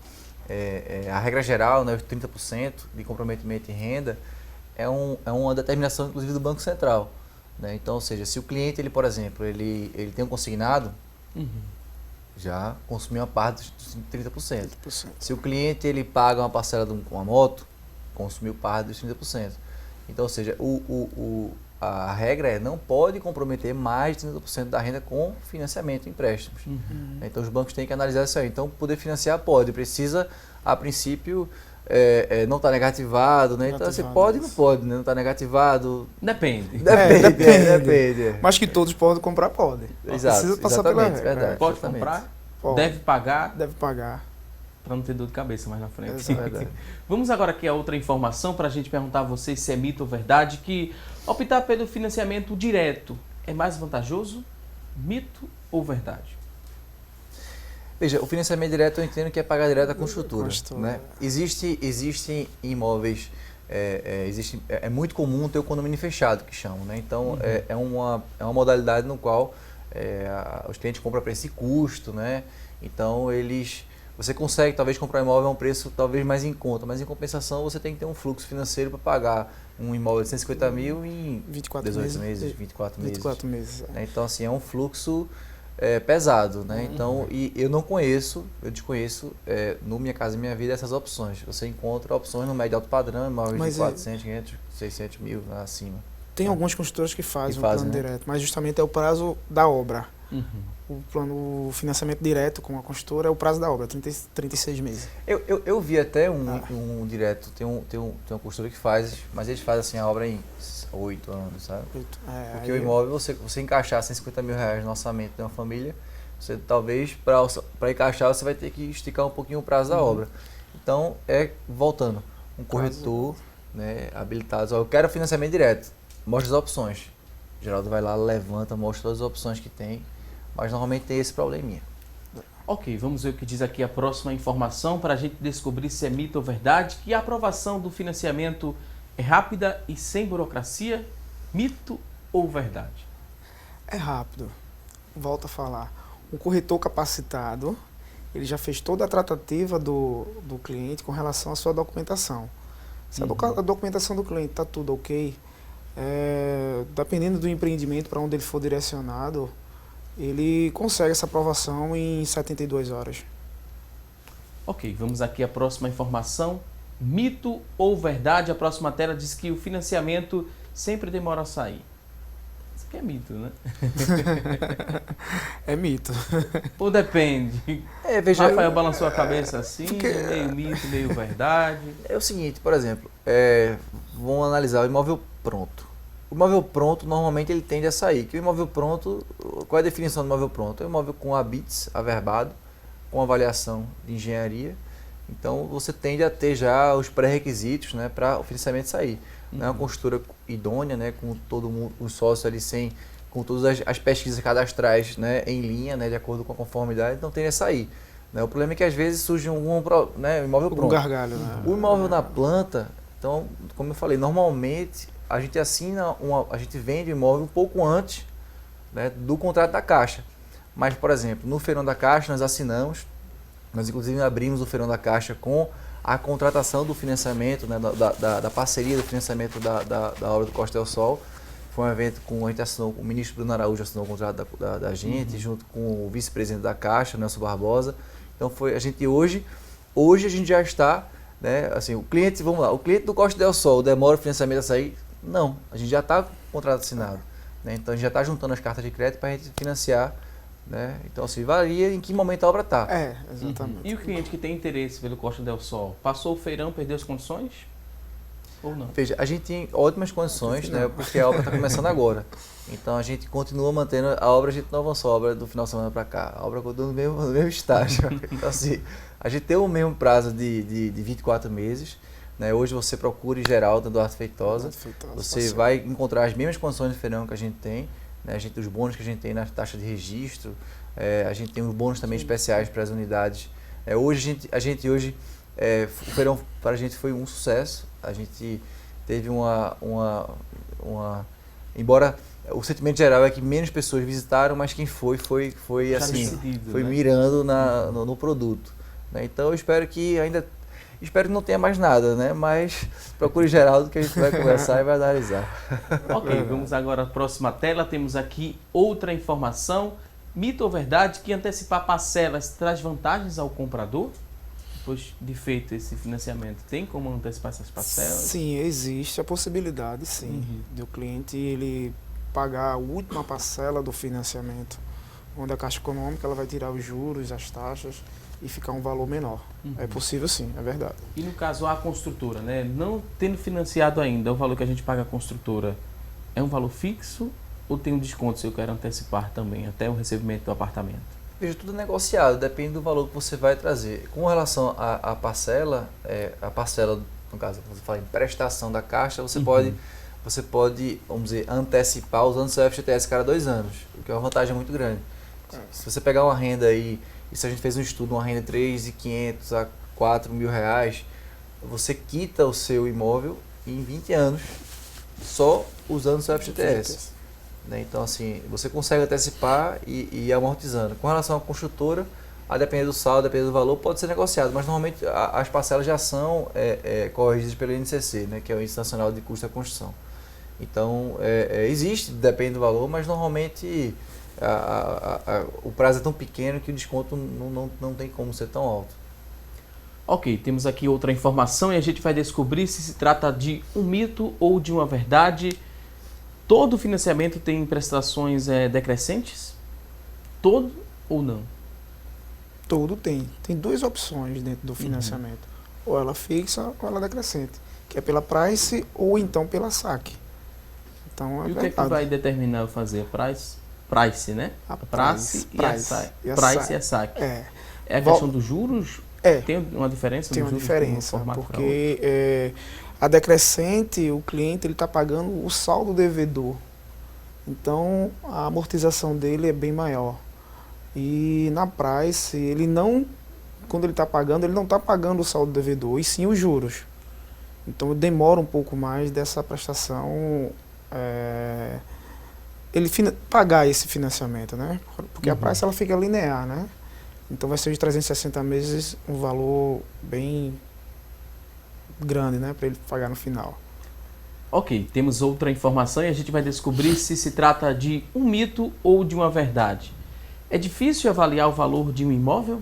a regra geral, né, os 30% de comprometimento em renda, é uma determinação, inclusive, do Banco Central. Né? Então, ou seja, se o cliente, ele, por exemplo, ele tem um consignado, já consumiu uma parte dos 30%. 30%. Se o cliente ele paga uma parcela de uma moto, consumiu parte dos 30%. Então, ou seja, a regra é não pode comprometer mais de 30% da renda com financiamento e empréstimos. Então, os bancos têm que analisar isso aí. Então, poder financiar pode, precisa, a princípio, não estar negativado, né? Então, você pode e não pode, né? Não está negativado. Depende. Depende. Mas que todos podem comprar, podem. Exato, Precisa passar pela exatamente, regra. verdade. Pode exatamente. comprar, Pode. deve pagar, Deve pagar. para não ter dor de cabeça mais na frente. Exato. Vamos agora aqui a outra informação para a gente perguntar a vocês se é mito ou verdade que optar pelo financiamento direto é mais vantajoso? Mito ou verdade? Veja, o financiamento direto eu entendo que é pagar direto à construtora. Construtora. Né? Existem imóveis, é muito comum ter o condomínio fechado, que chamam. Né? Então, é uma modalidade no qual os clientes compram a preço e custo. Né? Então, você consegue talvez comprar um imóvel a um preço talvez mais em conta, mas em compensação você tem que ter um fluxo financeiro para pagar um imóvel de 150 mil em 24 18 meses, 24 meses. 24 meses. Né? Então, assim, é um fluxo pesado, né? Então, e eu desconheço no Minha Casa Minha Vida essas opções. Você encontra opções no médio alto padrão, imóveis de 400, 500, 600 mil acima. Tem alguns construtores que fazem o fazem, plano né? direto, mas justamente é o prazo da obra. O financiamento direto com a construtora é o prazo da obra, 36 meses. Eu vi até um direto, tem uma construtora que faz, mas eles fazem assim a obra em 8 anos, sabe? Porque o imóvel, você encaixar 150 mil reais no orçamento de uma família, você talvez, para encaixar, você vai ter que esticar um pouquinho o prazo da obra. Então, voltando, um corretor, né, habilitado, eu quero financiamento direto, mostra as opções. O Geraldo vai lá, levanta, mostra todas as opções que tem, mas normalmente tem esse probleminha. Ok, vamos ver o que diz aqui a próxima informação para a gente descobrir se é mito ou verdade, que a aprovação do financiamento é rápida e sem burocracia. Mito ou verdade? É rápido. Volto a falar. Um corretor capacitado, ele já fez toda a tratativa do cliente com relação à sua documentação. Se a documentação do cliente está tudo ok, dependendo do empreendimento para onde ele for direcionado, ele consegue essa aprovação em 72 horas. Ok, vamos aqui à próxima informação. Mito ou verdade? A próxima tela diz que o financiamento sempre demora a sair. Isso aqui é mito, né? É mito. Ou depende? Veja, Rafael balançou a cabeça assim, meio mito, meio verdade. É o seguinte, por exemplo, vamos analisar o imóvel pronto. O imóvel pronto, normalmente, ele tende a sair. Que o imóvel pronto, qual é a definição do imóvel pronto? É um imóvel com habites averbado, com avaliação de engenharia. Então, você tende a ter já os pré-requisitos, né, para o financiamento sair. Não é uma construtora idônea, né, com todo mundo, os sócios ali com todas as pesquisas cadastrais, né, em linha, né, de acordo com a conformidade, então tende a sair. Né? O problema é que às vezes surge um imóvel pronto. Gargalho, né? O imóvel na planta, então, como eu falei, normalmente a gente a gente vende o imóvel um pouco antes, né, do contrato da Caixa. Mas, por exemplo, no Feirão da Caixa nós inclusive abrimos o Feirão da Caixa com a contratação do financiamento, né, da parceria do financiamento da obra do Costa del Sol. Foi um evento com a gente assinou, o ministro Bruno Araújo assinou o contrato da gente, junto com o vice-presidente da Caixa, Nelson Barbosa. Então hoje a gente já está, né, assim, o cliente do Costa del Sol demora o financiamento a sair? Não, a gente já está com o contrato assinado. Né, então a gente já está juntando as cartas de crédito para a gente financiar. Né? Então, assim, varia em que momento a obra está. Exatamente. E o cliente que tem interesse pelo Costa del Sol, passou o feirão, perdeu as condições? Ou não? Veja, a gente tem ótimas condições, né, porque a obra está começando agora. Então, a gente continua mantendo a obra, a gente não avançou a obra do final de semana para cá. A obra continua no mesmo estágio. Então, assim, a gente tem o mesmo prazo de 24 meses, né? Hoje você procura em geral da Duarte Feitosa, você vai encontrar as mesmas condições de feirão que a gente tem, né? Os bônus que a gente tem na taxa de registro, a gente tem os bônus também especiais para as unidades. Hoje o feirão para a gente foi um sucesso. A gente teve embora o sentimento geral é que menos pessoas visitaram, mas quem foi assim, foi né? mirando no produto, né? Então eu espero que não tenha mais nada, né? Mas procure Geraldo que a gente vai conversar e vai analisar. Ok, vamos agora à próxima tela. Temos aqui outra informação. Mito ou verdade que antecipar parcelas traz vantagens ao comprador? Depois de feito esse financiamento, tem como antecipar essas parcelas? Sim, existe a possibilidade, sim, do cliente ele pagar a última parcela do financiamento, onde a Caixa Econômica ela vai tirar os juros, as taxas e ficar um valor menor. É possível sim, é verdade. E no caso a construtora, né, não tendo financiado ainda, o valor que a gente paga à construtora é um valor fixo ou tem um desconto se eu quero antecipar também até o recebimento do apartamento? Veja, tudo negociado, depende do valor que você vai trazer. Com relação à parcela, no caso, você fala em prestação da Caixa, você pode, vamos dizer, antecipar usando seu FGTS cada 2 anos, o que é uma vantagem muito grande. Se você pegar uma renda aí, e se a gente fez um estudo, uma renda de R$ 3.500 a R$4.000, você quita o seu imóvel em 20 anos, só usando seu FGTS. Né? Então, assim, você consegue antecipar e ir amortizando. Com relação à construtora, a depender do saldo, a depender do valor, pode ser negociado, mas normalmente as parcelas já são corrigidas pelo INCC, né? Que é o Índice Nacional de Custo da Construção. Então, existe, depende do valor, mas normalmente o prazo é tão pequeno que o desconto não tem como ser tão alto. Ok, temos aqui outra informação e a gente vai descobrir se trata de um mito ou de uma verdade. Todo financiamento tem prestações decrescentes? Todo ou não? Todo tem. Tem 2 opções dentro do financiamento. Ou ela fixa ou ela decrescente. Que é pela price ou então pela saque. Então E o que é que vai determinar eu fazer? Price, né? A price e a saque. É a questão dos juros? Tem uma diferença? Tem uma diferença, porque a decrescente, o cliente está pagando o saldo devedor. Então, a amortização dele é bem maior. E na price, quando ele está pagando, ele não está pagando o saldo devedor, e sim os juros. Então, demora um pouco mais dessa prestação, ele pagar esse financiamento, né? Porque a price ela fica linear, né? Então, vai ser de 360 meses um valor bem grande, né, para ele pagar no final. Ok, temos outra informação e a gente vai descobrir se trata de um mito ou de uma verdade. É difícil avaliar o valor de um imóvel?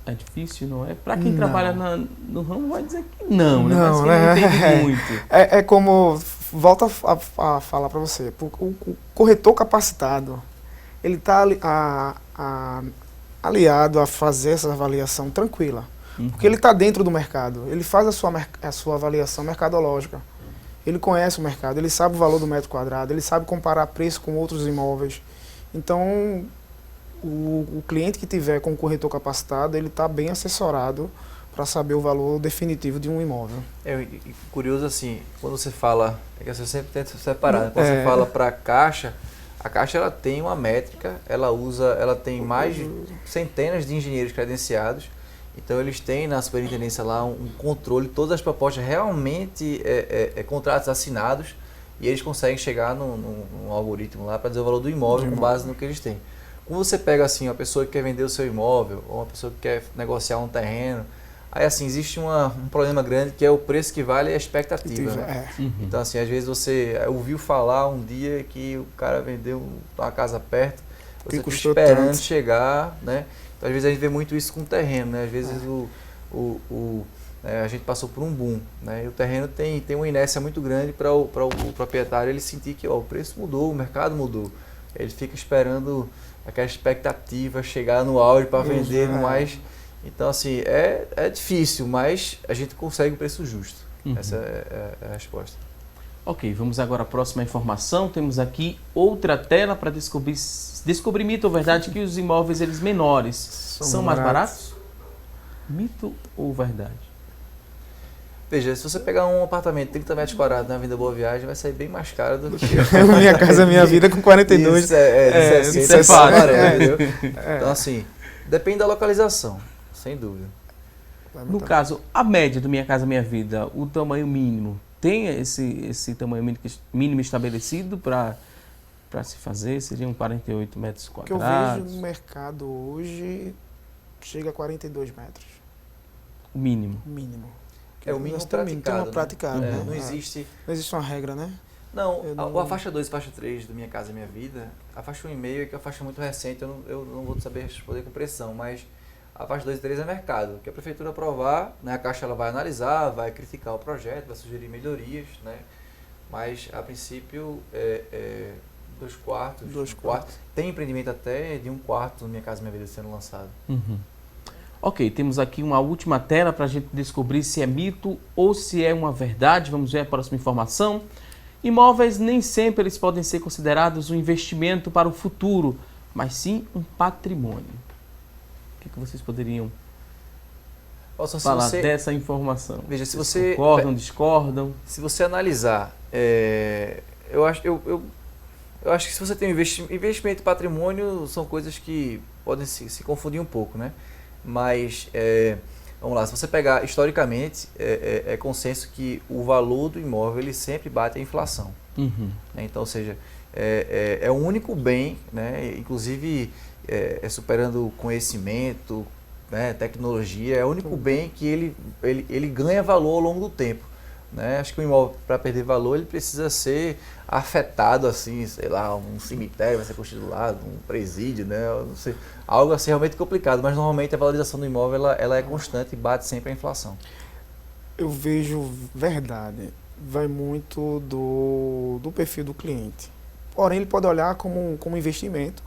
É difícil, não é? Para quem trabalha no ramo vai dizer que não, né? Mas quem não entende muito. É como, volto a falar para você, o corretor capacitado, ele está aliado a fazer essa avaliação tranquila. Porque ele está dentro do mercado, ele faz a sua avaliação mercadológica, ele conhece o mercado, ele sabe o valor do metro quadrado, ele sabe comparar preço com outros imóveis. Então, o cliente que tiver com o corretor capacitado, ele está bem assessorado para saber o valor definitivo de um imóvel. Curioso assim, quando você fala, é que você sempre tenta separar, né? Quando você fala para a Caixa ela tem uma métrica, ela tem mais de centenas de engenheiros credenciados. Então eles têm na superintendência lá um controle, todas as propostas realmente contratos assinados, e eles conseguem chegar num algoritmo lá para dizer o valor do imóvel com base no que eles têm. Quando você pega assim uma pessoa que quer vender o seu imóvel ou uma pessoa que quer negociar um terreno, aí assim existe um problema grande que é o preço que vale a expectativa, né? Então assim, às vezes você ouviu falar um dia que o cara vendeu uma casa perto, você fica esperando chegar, né? Então, às vezes a gente vê muito isso com o terreno, né? Às vezes a gente passou por um boom, né? E o terreno tem uma inércia muito grande para o proprietário ele sentir que o preço mudou, o mercado mudou. Ele fica esperando aquela expectativa chegar no auge para vender mais. Então, assim, é difícil, mas a gente consegue um preço justo. Essa é a resposta. Ok, vamos agora à próxima informação. Temos aqui outra tela para descobrir mito ou verdade que os imóveis menores são mais baratos? Mito ou verdade? Veja, se você pegar um apartamento de 30 metros quadrados na Avenida Boa Viagem, vai sair bem mais caro do que... Minha Casa Minha Vida com 42. Isso é 60, isso é fácil. entendeu? Então, assim, depende da localização, sem dúvida. No caso, a média do Minha Casa Minha Vida, o tamanho mínimo, tem esse tamanho mínimo estabelecido para se fazer? Seriam 48 metros O que eu quadrados? vejo no mercado hoje chega a 42 metros, O mínimo. mínimo. É o mínimo Tem uma praticado, né? praticada, né? Não existe... Não existe uma regra, né? Não, Eu não- a faixa 2 e faixa 3 do Minha Casa Minha Vida, a faixa 1,5 é que é a faixa muito recente, eu não vou saber responder com precisão, mas a faixa 2 e 3 é mercado, que a prefeitura aprovar, né, a Caixa ela vai analisar, vai criticar o projeto, vai sugerir melhorias, né? Mas a princípio 2 quartos, Dois um quarto. Tem empreendimento até de 1 quarto no Minha Casa Minha Vida sendo lançado. Uhum. Ok, temos aqui uma última tela para a gente descobrir se é mito ou se é uma verdade. Vamos ver a próxima informação. Imóveis nem sempre eles podem ser considerados um investimento para o futuro, mas sim um patrimônio. O que vocês poderiam Olson, se falar você- dessa informação? Veja, se Vocês você... concordam, discordam? Se você analisar, eu acho que se você tem investimento e patrimônio, são coisas que podem se confundir um pouco, né? Mas, vamos lá, se você pegar historicamente, é consenso que o valor do imóvel ele sempre bate a inflação. Uhum. Né? Então, ou seja, é o único bem, né? Inclusive superando conhecimento, né? Tecnologia, é o único bem que ele ganha valor ao longo do tempo. Né? Acho que o imóvel, para perder valor, ele precisa ser afetado, assim, sei lá, um cemitério vai ser construído lá, um presídio, né? Não sei, algo assim realmente complicado, mas normalmente a valorização do imóvel ela é constante e bate sempre a inflação. Eu vejo verdade. Vai muito do perfil do cliente. Porém, ele pode olhar como investimento.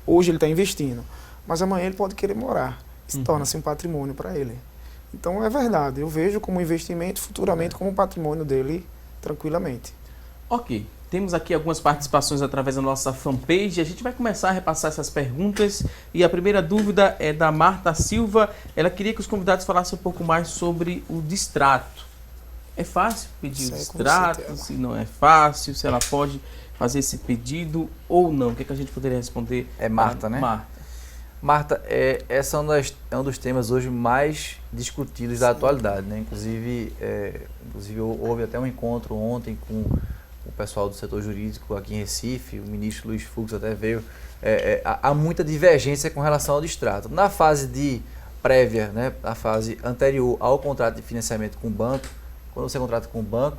Hoje ele está investindo, mas amanhã ele pode querer morar. Isso torna-se um patrimônio para ele. Então é verdade, eu vejo como investimento, futuramente como patrimônio dele, tranquilamente. Ok, temos aqui algumas participações através da nossa fanpage. A gente vai começar a repassar essas perguntas. E a primeira dúvida é da Marta Silva. Ela queria que os convidados falassem um pouco mais sobre o distrato. É fácil pedir o Isso aí, com distrato? certeza. Se não é fácil, se ela pode fazer esse pedido ou não? O que a gente poderia responder? É Marta, né? Marta, essa é um dos temas hoje mais discutidos da atualidade, né? Inclusive houve até um encontro ontem com o pessoal do setor jurídico aqui em Recife, o ministro Luiz Fux até veio. Há muita divergência com relação ao distrato. Na fase prévia, né? Na fase anterior ao contrato de financiamento com o banco, quando você contrata com o banco,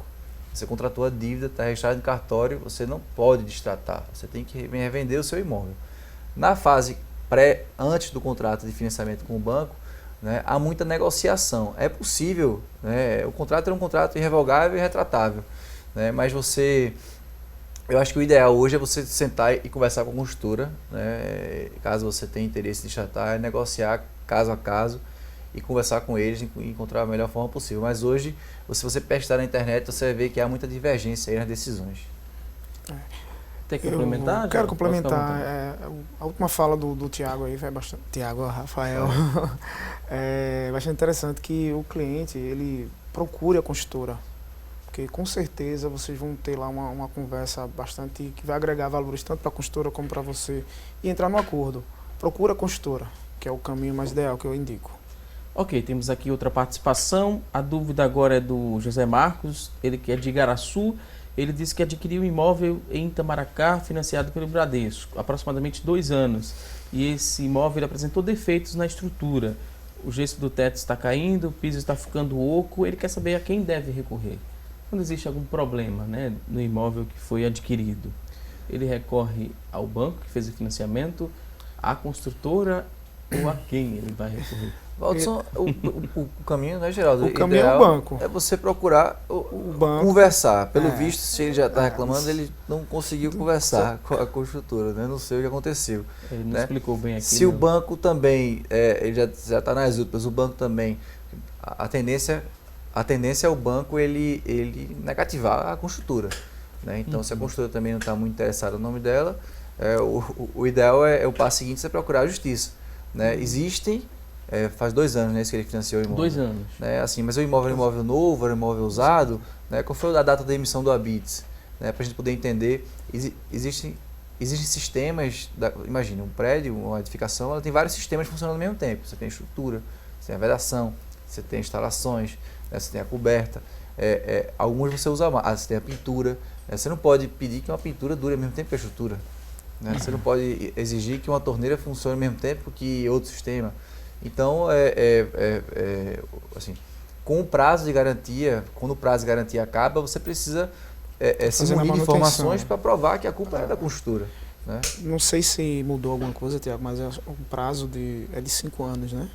você contratou a dívida, está registrado no cartório, você não pode distratar, você tem que revender o seu imóvel. Na fase antes do contrato de financiamento com o banco, né, há muita negociação. É possível, né, o contrato é um contrato irrevogável e retratável, né, mas eu acho que o ideal hoje é você sentar e conversar com a construtora, né, caso você tenha interesse de tratar, negociar caso a caso e conversar com eles e encontrar a melhor forma possível. Mas hoje, se você pesquisar na internet, você vai ver que há muita divergência aí nas decisões. Tem que complementar? Eu quero complementar. A última fala do Tiago aí vai bastante. Tiago, Rafael. É bastante interessante que o cliente ele procure a construtora. Porque com certeza vocês vão ter lá uma conversa bastante que vai agregar valores tanto para a construtora como para você e entrar no acordo. Procura a construtora, que é o caminho mais ideal que eu indico. Ok, temos aqui outra participação. A dúvida agora é do José Marcos, ele que é de Igaraçu. Ele disse que adquiriu um imóvel em Itamaracá, financiado pelo Bradesco, aproximadamente 2 anos. E esse imóvel apresentou defeitos na estrutura. O gesso do teto está caindo, o piso está ficando oco. Ele quer saber a quem deve recorrer. Quando existe algum problema, né, no imóvel que foi adquirido, ele recorre ao banco que fez o financiamento, à construtora ou a quem ele vai recorrer? Valdson, o caminho, né, Geraldo? O caminho é o banco. É você procurar O banco. conversar. Pelo visto, se ele já está reclamando, ele não conseguiu conversar com a construtora, né? Não sei o que aconteceu. Ele não né? explicou bem aqui. Se o banco também, ele já está nas últimas, o banco também, a tendência é o banco ele negativar a construtora. Né? Então, se a construtora também não está muito interessada no nome dela, o ideal é o passo seguinte, você procurar a justiça. Né? Existem faz 2 anos, né, que ele financiou o imóvel. 2 anos. Né, assim, mas o imóvel era um imóvel novo, era um imóvel usado, né, qual foi a data da emissão do habite? Né, para a gente poder entender, existem sistemas, imagine, um prédio, uma edificação, ela tem vários sistemas funcionando ao mesmo tempo. Você tem estrutura, você tem a vedação, você tem instalações, né, você tem a coberta, alguns você usa mais, você tem a pintura. Você não pode pedir que uma pintura dure ao mesmo tempo que a estrutura. Né? Você não pode exigir que uma torneira funcione ao mesmo tempo que outro sistema. Então, assim, com o prazo de garantia, quando o prazo de garantia acaba, você precisa se munir de informações para provar que a culpa é da construtora. Né? Não sei se mudou alguma coisa, Tiago, mas o prazo é de 5 anos, né?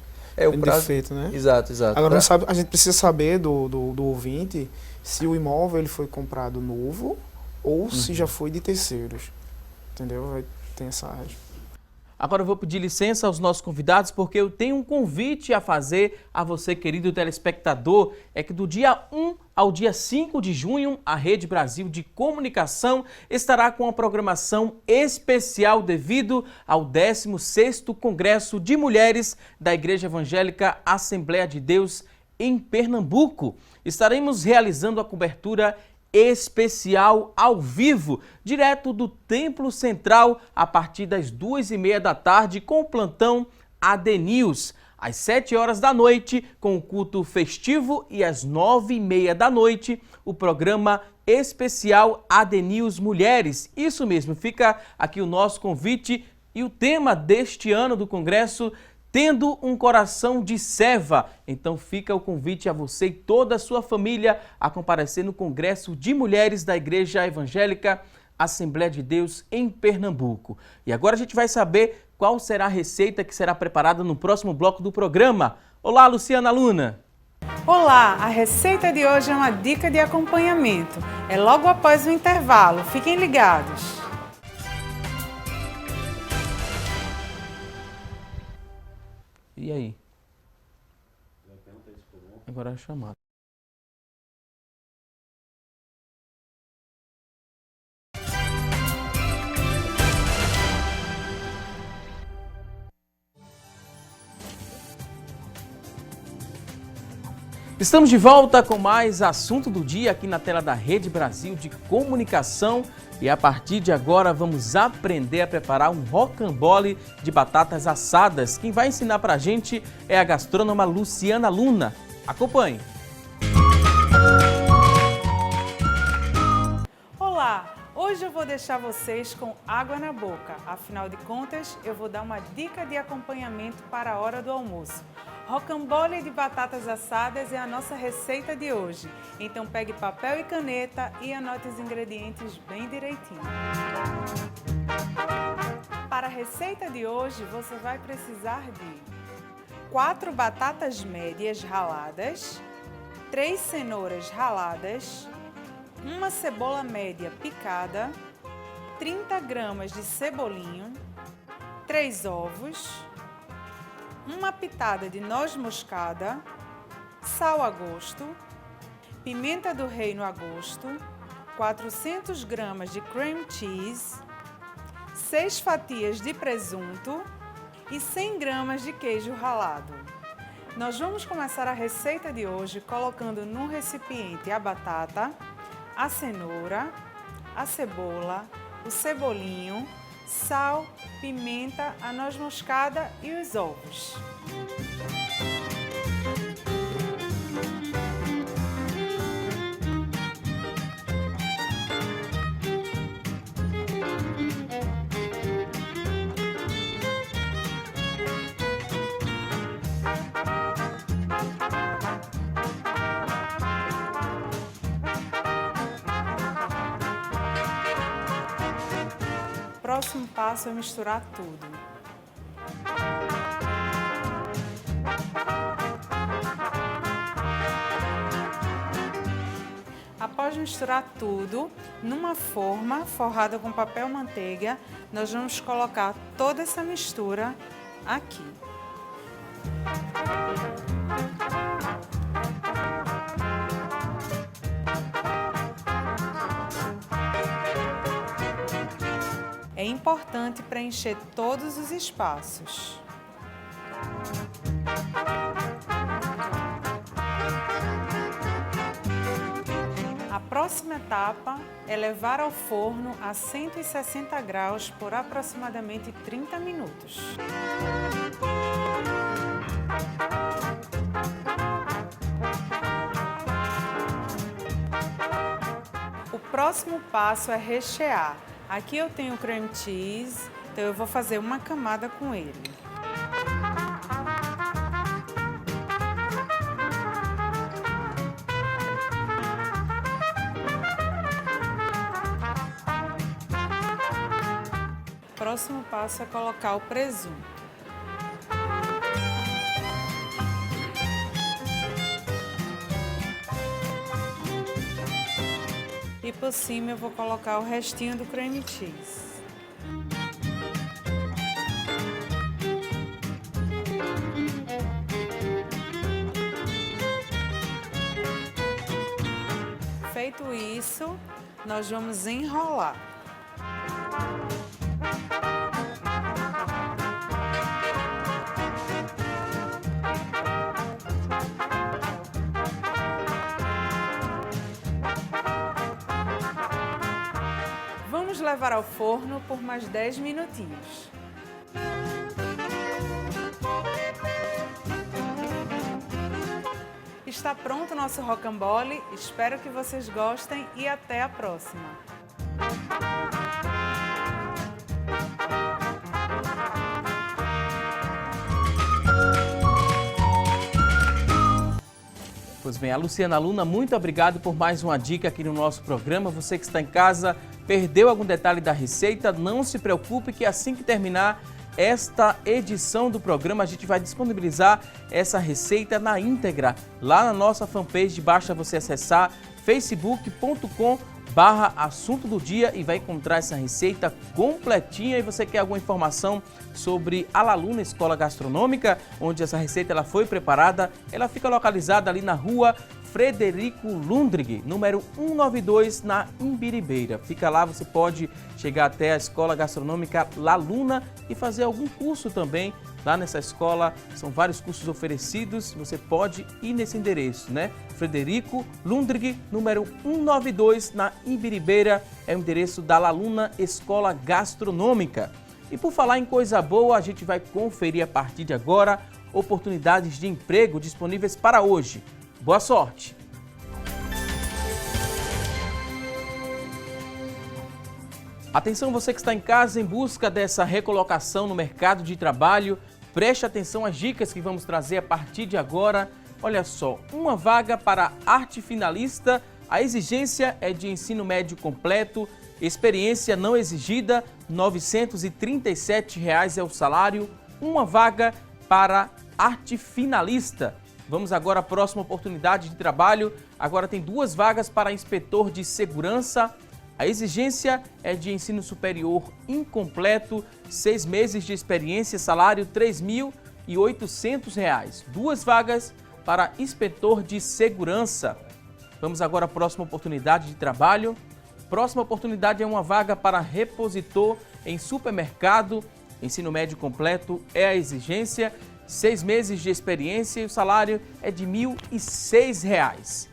O prazo defeito, né? Exato. Agora, a gente precisa saber do ouvinte se o imóvel ele foi comprado novo ou se já foi de terceiros. Entendeu? Tem essa... Agora eu vou pedir licença aos nossos convidados porque eu tenho um convite a fazer a você, querido telespectador. É que do dia 1 ao dia 5 de junho, a Rede Brasil de Comunicação estará com uma programação especial devido ao 16º Congresso de Mulheres da Igreja Evangélica Assembleia de Deus em Pernambuco. Estaremos realizando a cobertura especial ao vivo, direto do Templo Central, a partir das 2h30 da tarde, com o plantão AD News. Às 7 horas da noite, com o culto festivo, e às 9h30 da noite, o programa especial AD News Mulheres. Isso mesmo, fica aqui o nosso convite e o tema deste ano do Congresso, Tendo um Coração de Serva. Então fica o convite a você e toda a sua família a comparecer no Congresso de Mulheres da Igreja Evangélica Assembleia de Deus em Pernambuco. E agora a gente vai saber qual será a receita que será preparada no próximo bloco do programa. Olá, Luciana Luna! Olá, a receita de hoje é uma dica de acompanhamento. É logo após o intervalo. Fiquem ligados! E aí? Agora é a chamada. Estamos de volta com mais assunto do dia aqui na tela da Rede Brasil de Comunicação. E a partir de agora vamos aprender a preparar um rocambole de batatas assadas. Quem vai ensinar pra gente é a gastrônoma Luciana Luna. Acompanhe! Olá! Hoje eu vou deixar vocês com água na boca. Afinal de contas, eu vou dar uma dica de acompanhamento para a hora do almoço. Rocambole de batatas assadas é a nossa receita de hoje. Então pegue papel e caneta e anote os ingredientes bem direitinho. Para a receita de hoje, você vai precisar de 4 batatas médias raladas, 3 cenouras raladas, uma cebola média picada, 30 gramas de cebolinho, 3 ovos, uma pitada de noz moscada, sal a gosto, pimenta do reino a gosto, 400 gramas de cream cheese, 6 fatias de presunto e 100 gramas de queijo ralado. Nós vamos começar a receita de hoje colocando num recipiente a batata, a cenoura, a cebola, o cebolinho, sal, pimenta, a noz moscada e os ovos. O próximo passo é misturar tudo. Após misturar tudo, numa forma forrada com papel manteiga, nós vamos colocar toda essa mistura aqui. É importante preencher todos os espaços. próxima etapa é levar ao forno a 160 graus por aproximadamente 30 minutos. O próximo passo é rechear. Aqui eu tenho cream cheese, então eu vou fazer uma camada com ele. O próximo passo é colocar o presunto. E por cima eu vou colocar o restinho do cream cheese. Feito isso, nós vamos enrolar. Vamos levar ao forno por mais 10 minutinhos. Está pronto o nosso rocambole, espero que vocês gostem e até a próxima! Pois bem, a Luciana Luna, muito obrigado por mais uma dica aqui no nosso programa. Você que está em casa, perdeu algum detalhe da receita, não se preocupe que assim que terminar esta edição do programa, a gente vai disponibilizar essa receita na íntegra lá na nossa fanpage. Basta você acessar facebook.com/assunto do dia e vai encontrar essa receita completinha. E você quer alguma informação sobre a La Luna Escola Gastronômica, onde essa receita ela foi preparada, ela fica localizada ali na rua Frederico Lundrig, número 192, na Imbiribeira. Fica lá, você pode chegar até a Escola Gastronômica La Luna e fazer algum curso também lá nessa escola. São vários cursos oferecidos, você pode ir nesse endereço, né? Frederico Lundrig, número 192, na Imbiribeira, é o endereço da La Luna Escola Gastronômica. E por falar em coisa boa, a gente vai conferir a partir de agora oportunidades de emprego disponíveis para hoje. Boa sorte! Atenção, você que está em casa em busca dessa recolocação no mercado de trabalho, preste atenção às dicas que vamos trazer a partir de agora. Olha só, uma vaga para arte finalista, a exigência é de ensino médio completo, experiência não exigida, R$ 937 é o salário, uma vaga para arte finalista. Vamos agora à próxima oportunidade de trabalho. Agora tem 2 vagas para inspetor de segurança. A exigência é de ensino superior incompleto, 6 meses de experiência, salário R$ 3.800. 2 vagas para inspetor de segurança. Vamos agora à próxima oportunidade de trabalho. Próxima oportunidade é uma vaga para repositor em supermercado. Ensino médio completo é a exigência. 6 meses de experiência e o salário é de R$ 1.006.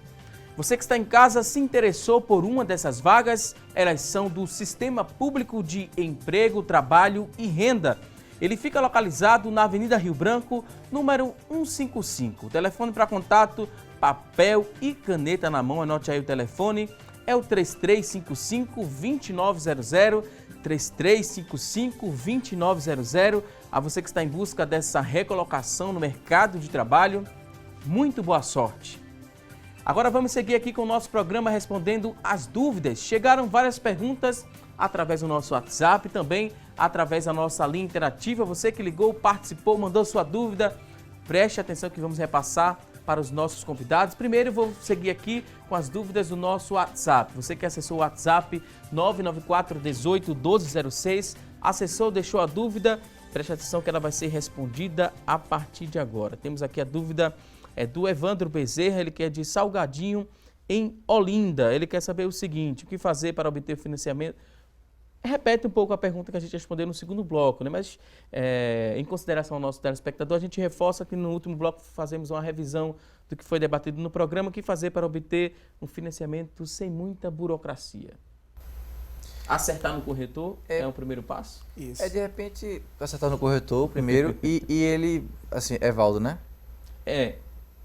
Você que está em casa se interessou por uma dessas vagas, elas são do Sistema Público de Emprego, Trabalho e Renda. Ele fica localizado na Avenida Rio Branco, número 155. O telefone para contato, papel e caneta na mão, anote aí o telefone, é o 3355-2900, 3355-2900. A você que está em busca dessa recolocação no mercado de trabalho, muito boa sorte. Agora vamos seguir aqui com o nosso programa respondendo as dúvidas. Chegaram várias perguntas através do nosso WhatsApp, também através da nossa linha interativa. Você que ligou, participou, mandou sua dúvida, preste atenção que vamos repassar para os nossos convidados. Primeiro eu vou seguir aqui com as dúvidas do nosso WhatsApp. Você que acessou o WhatsApp 994 18 1206, acessou, deixou a dúvida, preste atenção que ela vai ser respondida a partir de agora. Temos aqui a dúvida do Evandro Bezerra, ele que é de Salgadinho, em Olinda. Ele quer saber o seguinte: o que fazer para obter financiamento repete um pouco a pergunta que a gente respondeu no segundo bloco, né? Mas em consideração ao nosso telespectador, a gente reforça que no último bloco fazemos uma revisão do que foi debatido no programa, o que fazer para obter um financiamento sem muita burocracia. Acertar no corretor é o primeiro passo? Isso. De repente, acertar no corretor primeiro e ele, assim, Evaldo, né?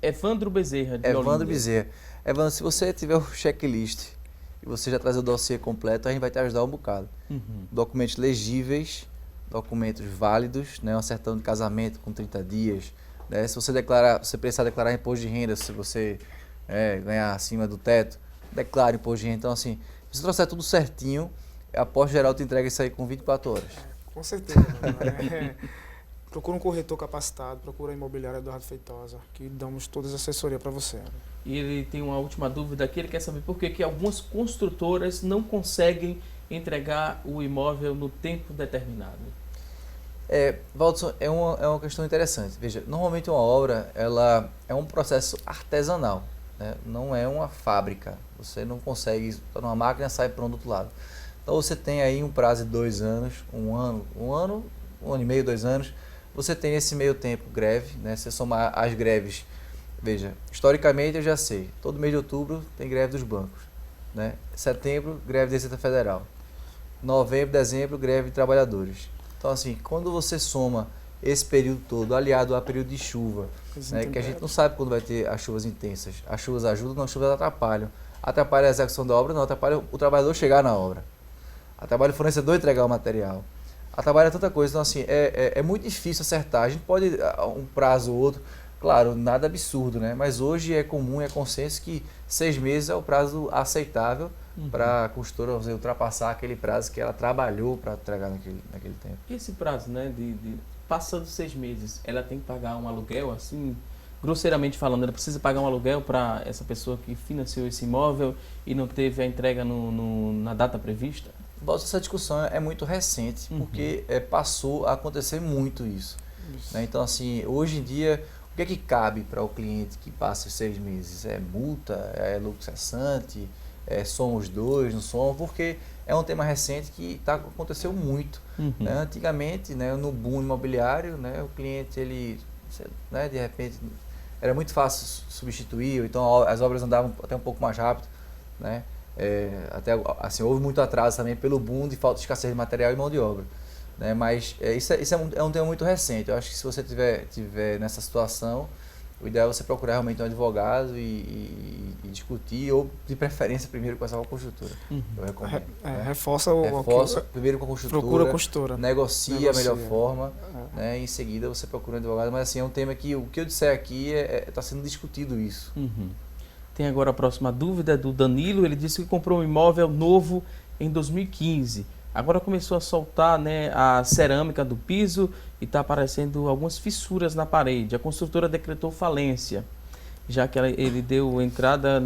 Evandro Bezerra, de Evandro Olinda. Bezerra. Evandro, se você tiver o checklist e você já trazer o dossiê completo, a gente vai te ajudar um bocado. Documentos legíveis, documentos válidos, né? Uma certidão de casamento com 30 dias. Né? Se você precisar declarar imposto de renda, se você ganhar acima do teto, declare imposto de renda. Então, assim, se você trouxer tudo certinho, a Poste Geral te entrega isso aí com 24 horas. Com certeza. Procura um corretor capacitado, procura a imobiliária Eduardo Feitosa, que damos todas as assessorias para você. E ele tem uma última dúvida aqui, ele quer saber por que algumas construtoras não conseguem entregar o imóvel no tempo determinado. Valdson, é uma questão interessante. Veja, normalmente uma obra ela é um processo artesanal, né? Não é uma fábrica. Você não consegue ir para uma máquina e sair pronto do outro lado. Então você tem aí um prazo de 2 anos, um ano e meio, 2 anos. Você tem esse meio tempo greve, né? Você somar as greves. Veja, historicamente eu já sei, todo mês de outubro tem greve dos bancos, né? Setembro, greve da Receita Federal. Novembro, dezembro, greve de trabalhadores. Então, assim, quando você soma esse período todo, aliado a período de chuva, né, que a gente não sabe quando vai ter as chuvas intensas. As chuvas ajudam, não, as chuvas atrapalham. Atrapalha a execução da obra, não, atrapalha o trabalhador chegar na obra. Atrapalha o fornecedor entregar o material. Atrapalha tanta coisa. Então, assim, é muito difícil acertar. A gente pode, um prazo ou outro, claro, nada absurdo, né? Mas hoje é comum, é consenso que 6 meses é o prazo aceitável para a construtora ultrapassar aquele prazo que ela trabalhou para entregar naquele tempo. E esse prazo, né, passando 6 meses, ela tem que pagar um aluguel, assim, grosseiramente falando, ela precisa pagar um aluguel para essa pessoa que financiou esse imóvel e não teve a entrega na data prevista? Essa discussão é muito recente, porque passou a acontecer muito isso. Né? Então, assim, hoje em dia, o que é que cabe para o cliente que passa 6 meses? É multa? É lucro cessante? Somos os dois? Não somos? Porque é um tema recente que aconteceu muito. Né? Antigamente, né, no boom imobiliário, né, o cliente, ele, né, de repente, era muito fácil substituir, ou então as obras andavam até um pouco mais rápido, né? Até assim, houve muito atraso também pelo boom de falta de escassez de material e mão de obra, né? Mas isso é um tema muito recente. Eu acho que se você tiver nessa situação, o ideal é você procurar realmente um advogado e discutir, ou de preferência primeiro com essa construtora. Eu recomendo. Reforça primeiro com a construtora, procura a construtora, negocia a melhor forma, né? Em seguida você procura um advogado. Mas assim, é um tema que o que eu disser aqui está sendo discutido isso. Tem agora a próxima dúvida do Danilo. Ele disse que comprou um imóvel novo em 2015. Agora começou a soltar, né, a cerâmica do piso e está aparecendo algumas fissuras na parede. A construtora decretou falência, já que ele deu entrada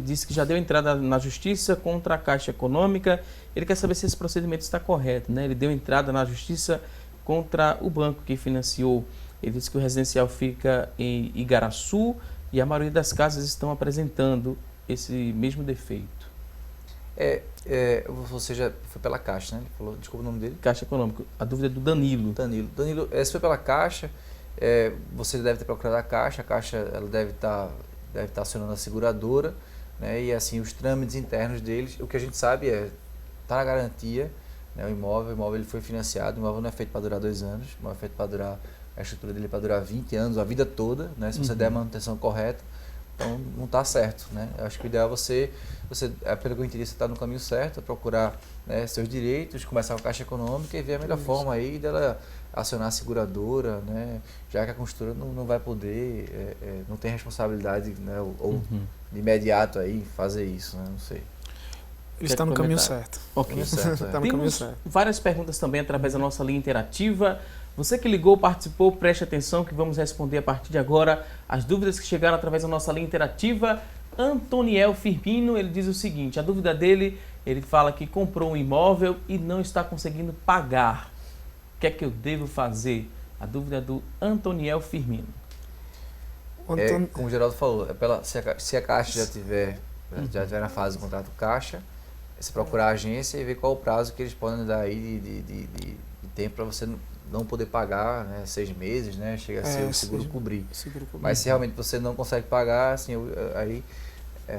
disse que já deu entrada na justiça contra a Caixa Econômica. Ele quer saber se esse procedimento está correto, né? Ele deu entrada na justiça contra o banco que financiou. Ele disse que o residencial fica em Igaraçu e a maioria das casas estão apresentando esse mesmo defeito. Você já foi pela Caixa, né? Ele falou, desculpa o nome dele. Caixa Econômica. A dúvida é do Danilo. Danilo, se foi pela Caixa, você deve ter procurado a Caixa ela deve estar acionando a seguradora, né? E assim, os trâmites internos deles, o que a gente sabe está na garantia, né? O imóvel ele foi financiado, o imóvel não é feito para durar 2 anos, o imóvel é feito para durar, a estrutura dele é para durar 20 anos, a vida toda, né? Se você der a manutenção correta. Então não está certo, né? Eu acho que o ideal é você pelo que eu entendi, você está no caminho certo, procurar, né, seus direitos, começar com a Caixa Econômica e ver a melhor forma aí dela acionar a seguradora, né? Já que a construtora não vai poder, não tem responsabilidade, né, ou de imediato aí fazer isso, né? Não sei. Ele está no caminho certo. Ok. Está no caminho certo. Várias perguntas também através da nossa linha interativa. Você que ligou, participou, preste atenção que vamos responder a partir de agora as dúvidas que chegaram através da nossa linha interativa. Antoniel Firmino, ele diz o seguinte, a dúvida dele, ele fala que comprou um imóvel e não está conseguindo pagar. O que é que eu devo fazer? A dúvida é do Antoniel Firmino. Como o Geraldo falou, se a Caixa já tiver na fase do contrato Caixa, você procurar a agência e ver qual o prazo que eles podem dar aí de tempo para você não poder pagar, né, 6 meses, né, chega a ser o seguro cobrir. Mas se realmente você não consegue pagar, assim, aí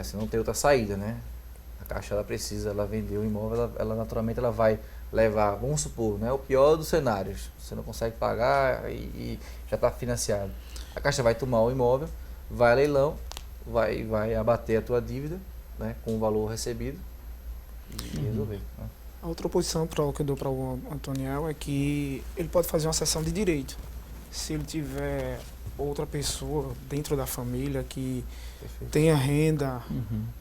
você não tem outra saída, né? A Caixa ela vender o imóvel, ela naturalmente ela vai levar, vamos supor, né, o pior dos cenários, você não consegue pagar e já está financiado. A Caixa vai tomar o imóvel, vai a leilão, vai abater a tua dívida, né, com o valor recebido e resolver. Né? A outra posição que eu dou para o Antoniel é que ele pode fazer uma sessão de direito. Se ele tiver outra pessoa dentro da família que tenha renda,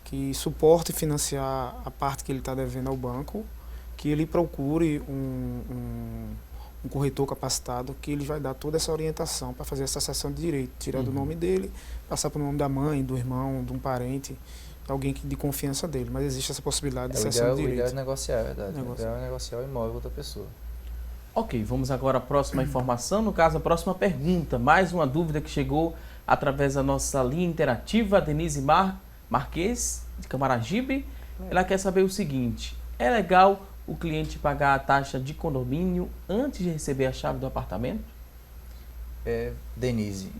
que suporte financiar a parte que ele está devendo ao banco, que ele procure um corretor capacitado que ele vai dar toda essa orientação para fazer essa sessão de direito, tirar do nome dele, passar para o nome da mãe, do irmão, de um parente, alguém de confiança dele. Mas existe essa possibilidade de sessão de direito. O ideal é negociar, é verdade. O ideal é negociar o imóvel com outra pessoa. Ok, vamos agora à próxima informação, no caso a próxima pergunta. Mais uma dúvida que chegou através da nossa linha interativa, Denise Marques, de Camaragibe. Ela quer saber o seguinte: é legal o cliente pagar a taxa de condomínio antes de receber a chave do apartamento? Denise,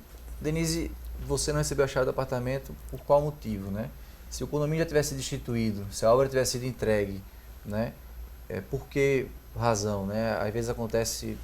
você não recebeu a chave do apartamento por qual motivo, né? Se o condomínio já tivesse destituído, se a obra tivesse sido entregue, né? Por que razão, né? Às vezes acontece,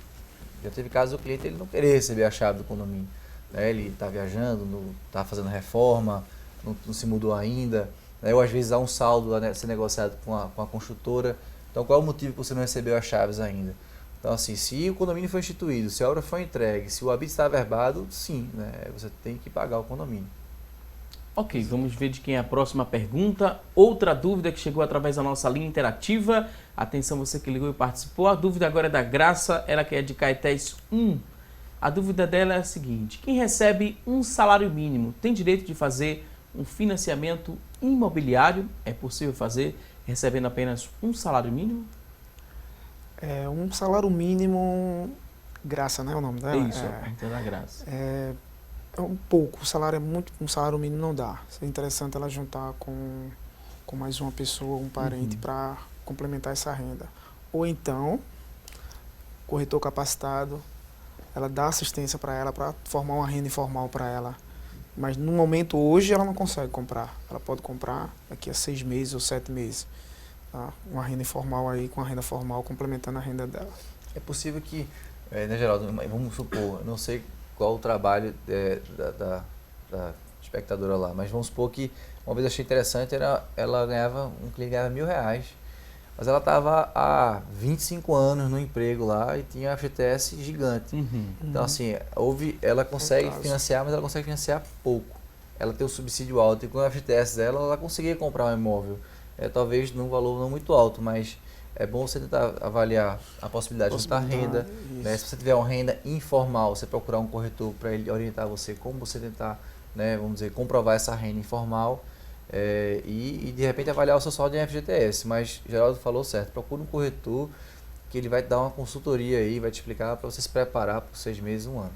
já teve casos do cliente ele não querer receber a chave do condomínio, né? Ele está viajando, está fazendo reforma, não se mudou ainda, né? Ou às vezes há um saldo a ser negociado com a construtora. Então, qual é o motivo que você não recebeu as chaves ainda? Então, assim, se o condomínio foi instituído, se a obra foi entregue, se o habite está averbado, sim, né? Você tem que pagar o condomínio. Ok, vamos ver de quem é a próxima pergunta. Outra dúvida que chegou através da nossa linha interativa. Atenção, você que ligou e participou. A dúvida agora é da Graça, ela que é de Caetés 1. A dúvida dela é a seguinte: quem recebe um salário mínimo tem direito de fazer um financiamento imobiliário? É possível fazer recebendo apenas um salário mínimo? Um salário mínimo, Graça, né, o nome dela? Isso, então da Graça. É um pouco, um salário mínimo não dá. Seria interessante ela juntar com mais uma pessoa, um parente, para complementar essa renda. Ou então, corretor capacitado, ela dá assistência para ela, para formar uma renda informal para ela. Mas no momento hoje ela não consegue comprar. Ela pode comprar daqui a 6 meses ou 7 meses. Tá? Uma renda informal aí com a renda formal complementando a renda dela. É possível que, né, Geraldo, vamos supor, não sei qual o trabalho da espectadora lá, mas vamos supor que uma vez eu achei interessante, um cliente ganhava R$1.000, mas ela estava há 25 anos no emprego lá e tinha FGTS gigante. Então, assim, ela consegue financiar, mas ela consegue financiar pouco. Ela tem um subsídio alto e com a FGTS dela, ela conseguia comprar um imóvel. Talvez num valor não muito alto, mas é bom você tentar avaliar a possibilidade de juntar renda. Né? Se você tiver uma renda informal, você procurar um corretor para ele orientar você como você tentar, né, vamos dizer, comprovar essa renda informal e de repente avaliar o seu saldo em FGTS. Mas Geraldo falou certo, procure um corretor que ele vai te dar uma consultoria aí, vai te explicar para você se preparar por 6 meses, 1 ano.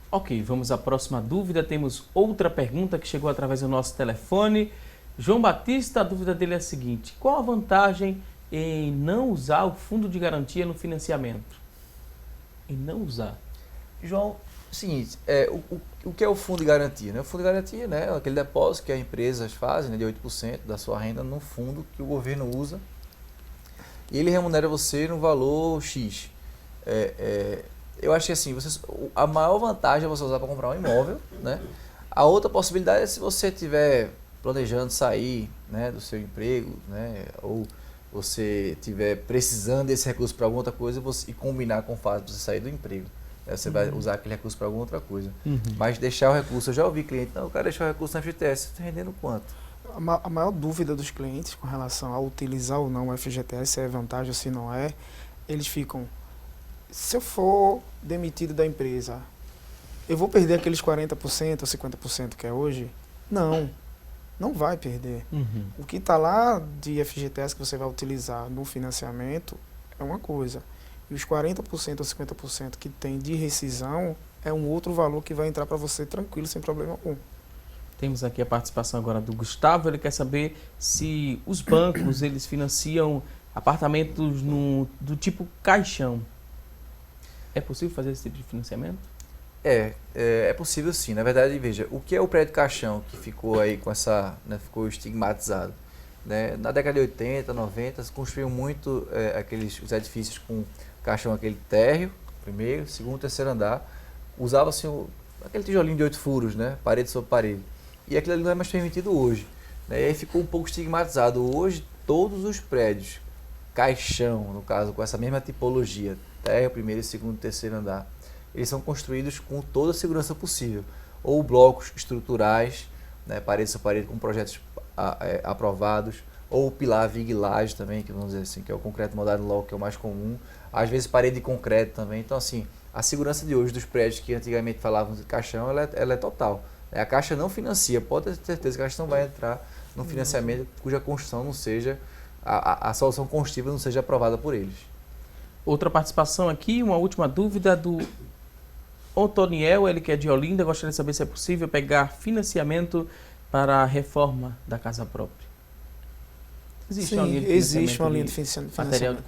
Ok, vamos à próxima dúvida. Temos outra pergunta que chegou através do nosso telefone. João Batista, a dúvida dele é a seguinte: qual a vantagem em não usar o fundo de garantia no financiamento? Em não usar? João, seguinte, o que é o fundo de garantia? Né? O fundo de garantia, né, é aquele depósito que as empresas fazem, né, de 8% da sua renda no fundo que o governo usa e ele remunera você no valor X. Eu acho que assim, a maior vantagem é você usar para comprar um imóvel, né? A outra possibilidade é se você estiver planejando sair, né, do seu emprego, né, ou você estiver precisando desse recurso para alguma outra coisa e combinar com o fato de você sair do emprego. Né, você vai usar aquele recurso para alguma outra coisa. Mas deixar o recurso, eu já ouvi cliente, não, eu quero deixar o recurso na FGTS, está rendendo quanto? A maior dúvida dos clientes com relação a utilizar ou não o FGTS, se é vantagem ou se não é, eles ficam: se eu for demitido da empresa, eu vou perder aqueles 40% ou 50% que é hoje? Não vai perder. O que está lá de FGTS que você vai utilizar no financiamento é uma coisa. E os 40% ou 50% que tem de rescisão é um outro valor que vai entrar para você tranquilo, sem problema algum. Temos aqui a participação agora do Gustavo. Ele quer saber se os bancos eles financiam apartamentos do tipo caixão. É possível fazer esse tipo de financiamento? É possível sim. Na verdade, veja, o que é o prédio caixão que ficou aí com essa, né, ficou estigmatizado? Né? Na década de 80, 90, se construíam muito os edifícios com caixão, aquele térreo, primeiro, segundo, terceiro andar. Usava-se aquele tijolinho de 8 furos, né? Parede sobre parede. E aquilo ali não é mais permitido hoje. Né? E aí ficou um pouco estigmatizado. Hoje, todos os prédios, caixão, no caso, com essa mesma tipologia, térreo, primeiro, segundo, terceiro andar, eles são construídos com toda a segurança possível. Ou blocos estruturais, né? Parede sobre parede, com projetos aprovados, ou pilar viglage também, que vamos dizer assim, que é o concreto moldado logo, que é o mais comum. Às vezes parede de concreto também. Então, assim, a segurança de hoje dos prédios que antigamente falavam de caixão, ela é total. A Caixa não financia, pode ter certeza que a Caixa não vai entrar no financiamento cuja construção não seja, a solução construtiva não seja aprovada por eles. Outra participação aqui, uma última dúvida do Otoniel, ele que é de Olinda, gostaria de saber se é possível pegar financiamento para a reforma da casa própria. Existe uma linha de financiamento material de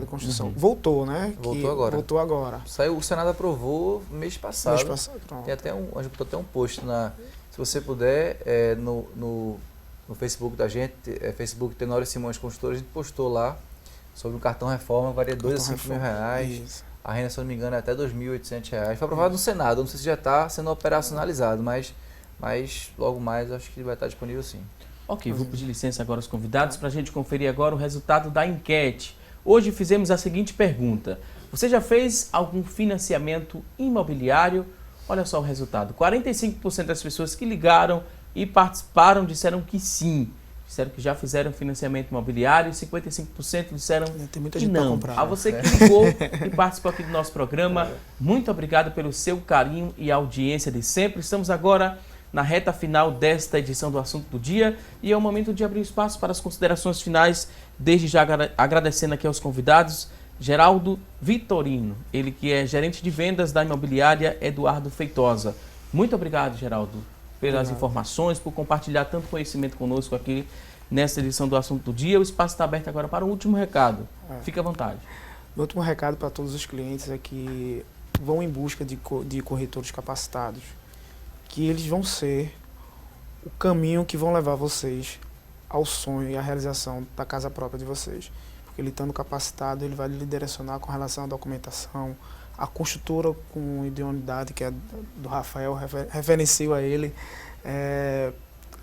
construção. Uhum. Voltou, né? Voltou agora. Saiu, o Senado aprovou mês passado. Pronto. Tem até a gente botou até um post se você puder, no Facebook da gente, Facebook Tenório Simões Construtora, a gente postou lá sobre o cartão reforma, varia de 2 a 5 mil reais. Isso. A renda, se não me engano, é até R$ 2.800. Foi aprovado no Senado, não sei se já está sendo operacionalizado, mas logo mais acho que vai estar disponível sim. Ok, vou pedir licença agora aos convidados para a gente conferir agora o resultado da enquete. Hoje fizemos a seguinte pergunta: você já fez algum financiamento imobiliário? Olha só o resultado. 45% das pessoas que ligaram e participaram disseram que sim. Disseram que já fizeram financiamento imobiliário e 55% disseram que não. A você que ligou e participou aqui do nosso programa, muito obrigado pelo seu carinho e audiência de sempre. Estamos agora na reta final desta edição do Assunto do Dia e é o momento de abrir espaço para as considerações finais, desde já agradecendo aqui aos convidados, Geraldo Vitorino, ele que é gerente de vendas da imobiliária Eduardo Feitosa. Muito obrigado, Geraldo, pelas informações, por compartilhar tanto conhecimento conosco aqui nesta edição do Assunto do Dia. O espaço está aberto agora para o último recado. Fique à vontade. O último recado para todos os clientes é que vão em busca de corretores capacitados, que eles vão ser o caminho que vão levar vocês ao sonho e à realização da casa própria de vocês. Porque ele estando capacitado, ele vai lhe direcionar com relação à documentação, a construtora com idoneidade, que é do Rafael, referencio a ele,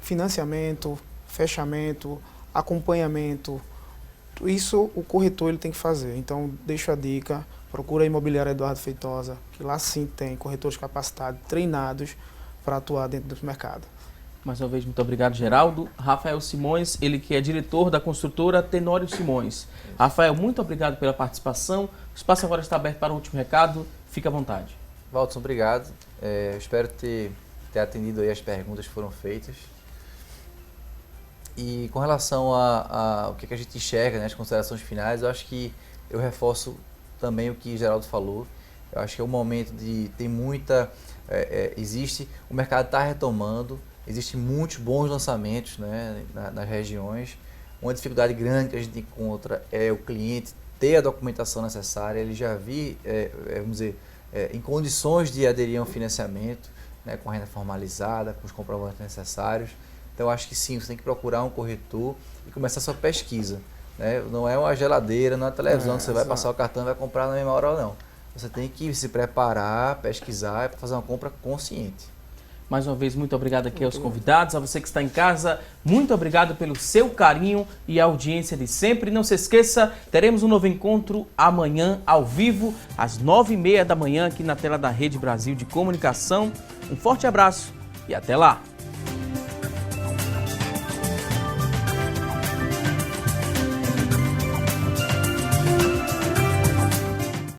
financiamento, fechamento, acompanhamento, isso o corretor ele tem que fazer. Então, deixo a dica, procura a imobiliária Eduardo Feitosa, que lá sim tem corretores capacitados, treinados para atuar dentro do mercado. Mais uma vez, muito obrigado, Geraldo. Rafael Simões, ele que é diretor da construtora Tenório Simões. Rafael, muito obrigado pela participação. O espaço agora está aberto para o último recado. Fique à vontade. Valtson, obrigado. Espero ter atendido aí as perguntas que foram feitas. E com relação a o que a gente enxerga, né, as considerações finais, eu acho que eu reforço também o que Geraldo falou. Eu acho que é um momento de ter muita... o mercado está retomando, existem muitos bons lançamentos, né, nas regiões. Uma dificuldade grande que a gente encontra é o cliente ter a documentação necessária, ele já vamos dizer, em condições de aderir a um financiamento, né, com a renda formalizada, com os comprovantes necessários. Então, acho que sim, você tem que procurar um corretor e começar a sua pesquisa. Né? Não é uma geladeira, não é uma televisão que você vai passar o cartão e vai comprar na mesma hora, não. Você tem que se preparar, pesquisar para fazer uma compra consciente. Mais uma vez, muito obrigado aqui aos convidados, a você que está em casa, muito obrigado pelo seu carinho e audiência de sempre. Não se esqueça, teremos um novo encontro amanhã, ao vivo, às 9h30 da manhã, aqui na tela da Rede Brasil de Comunicação. Um forte abraço e até lá!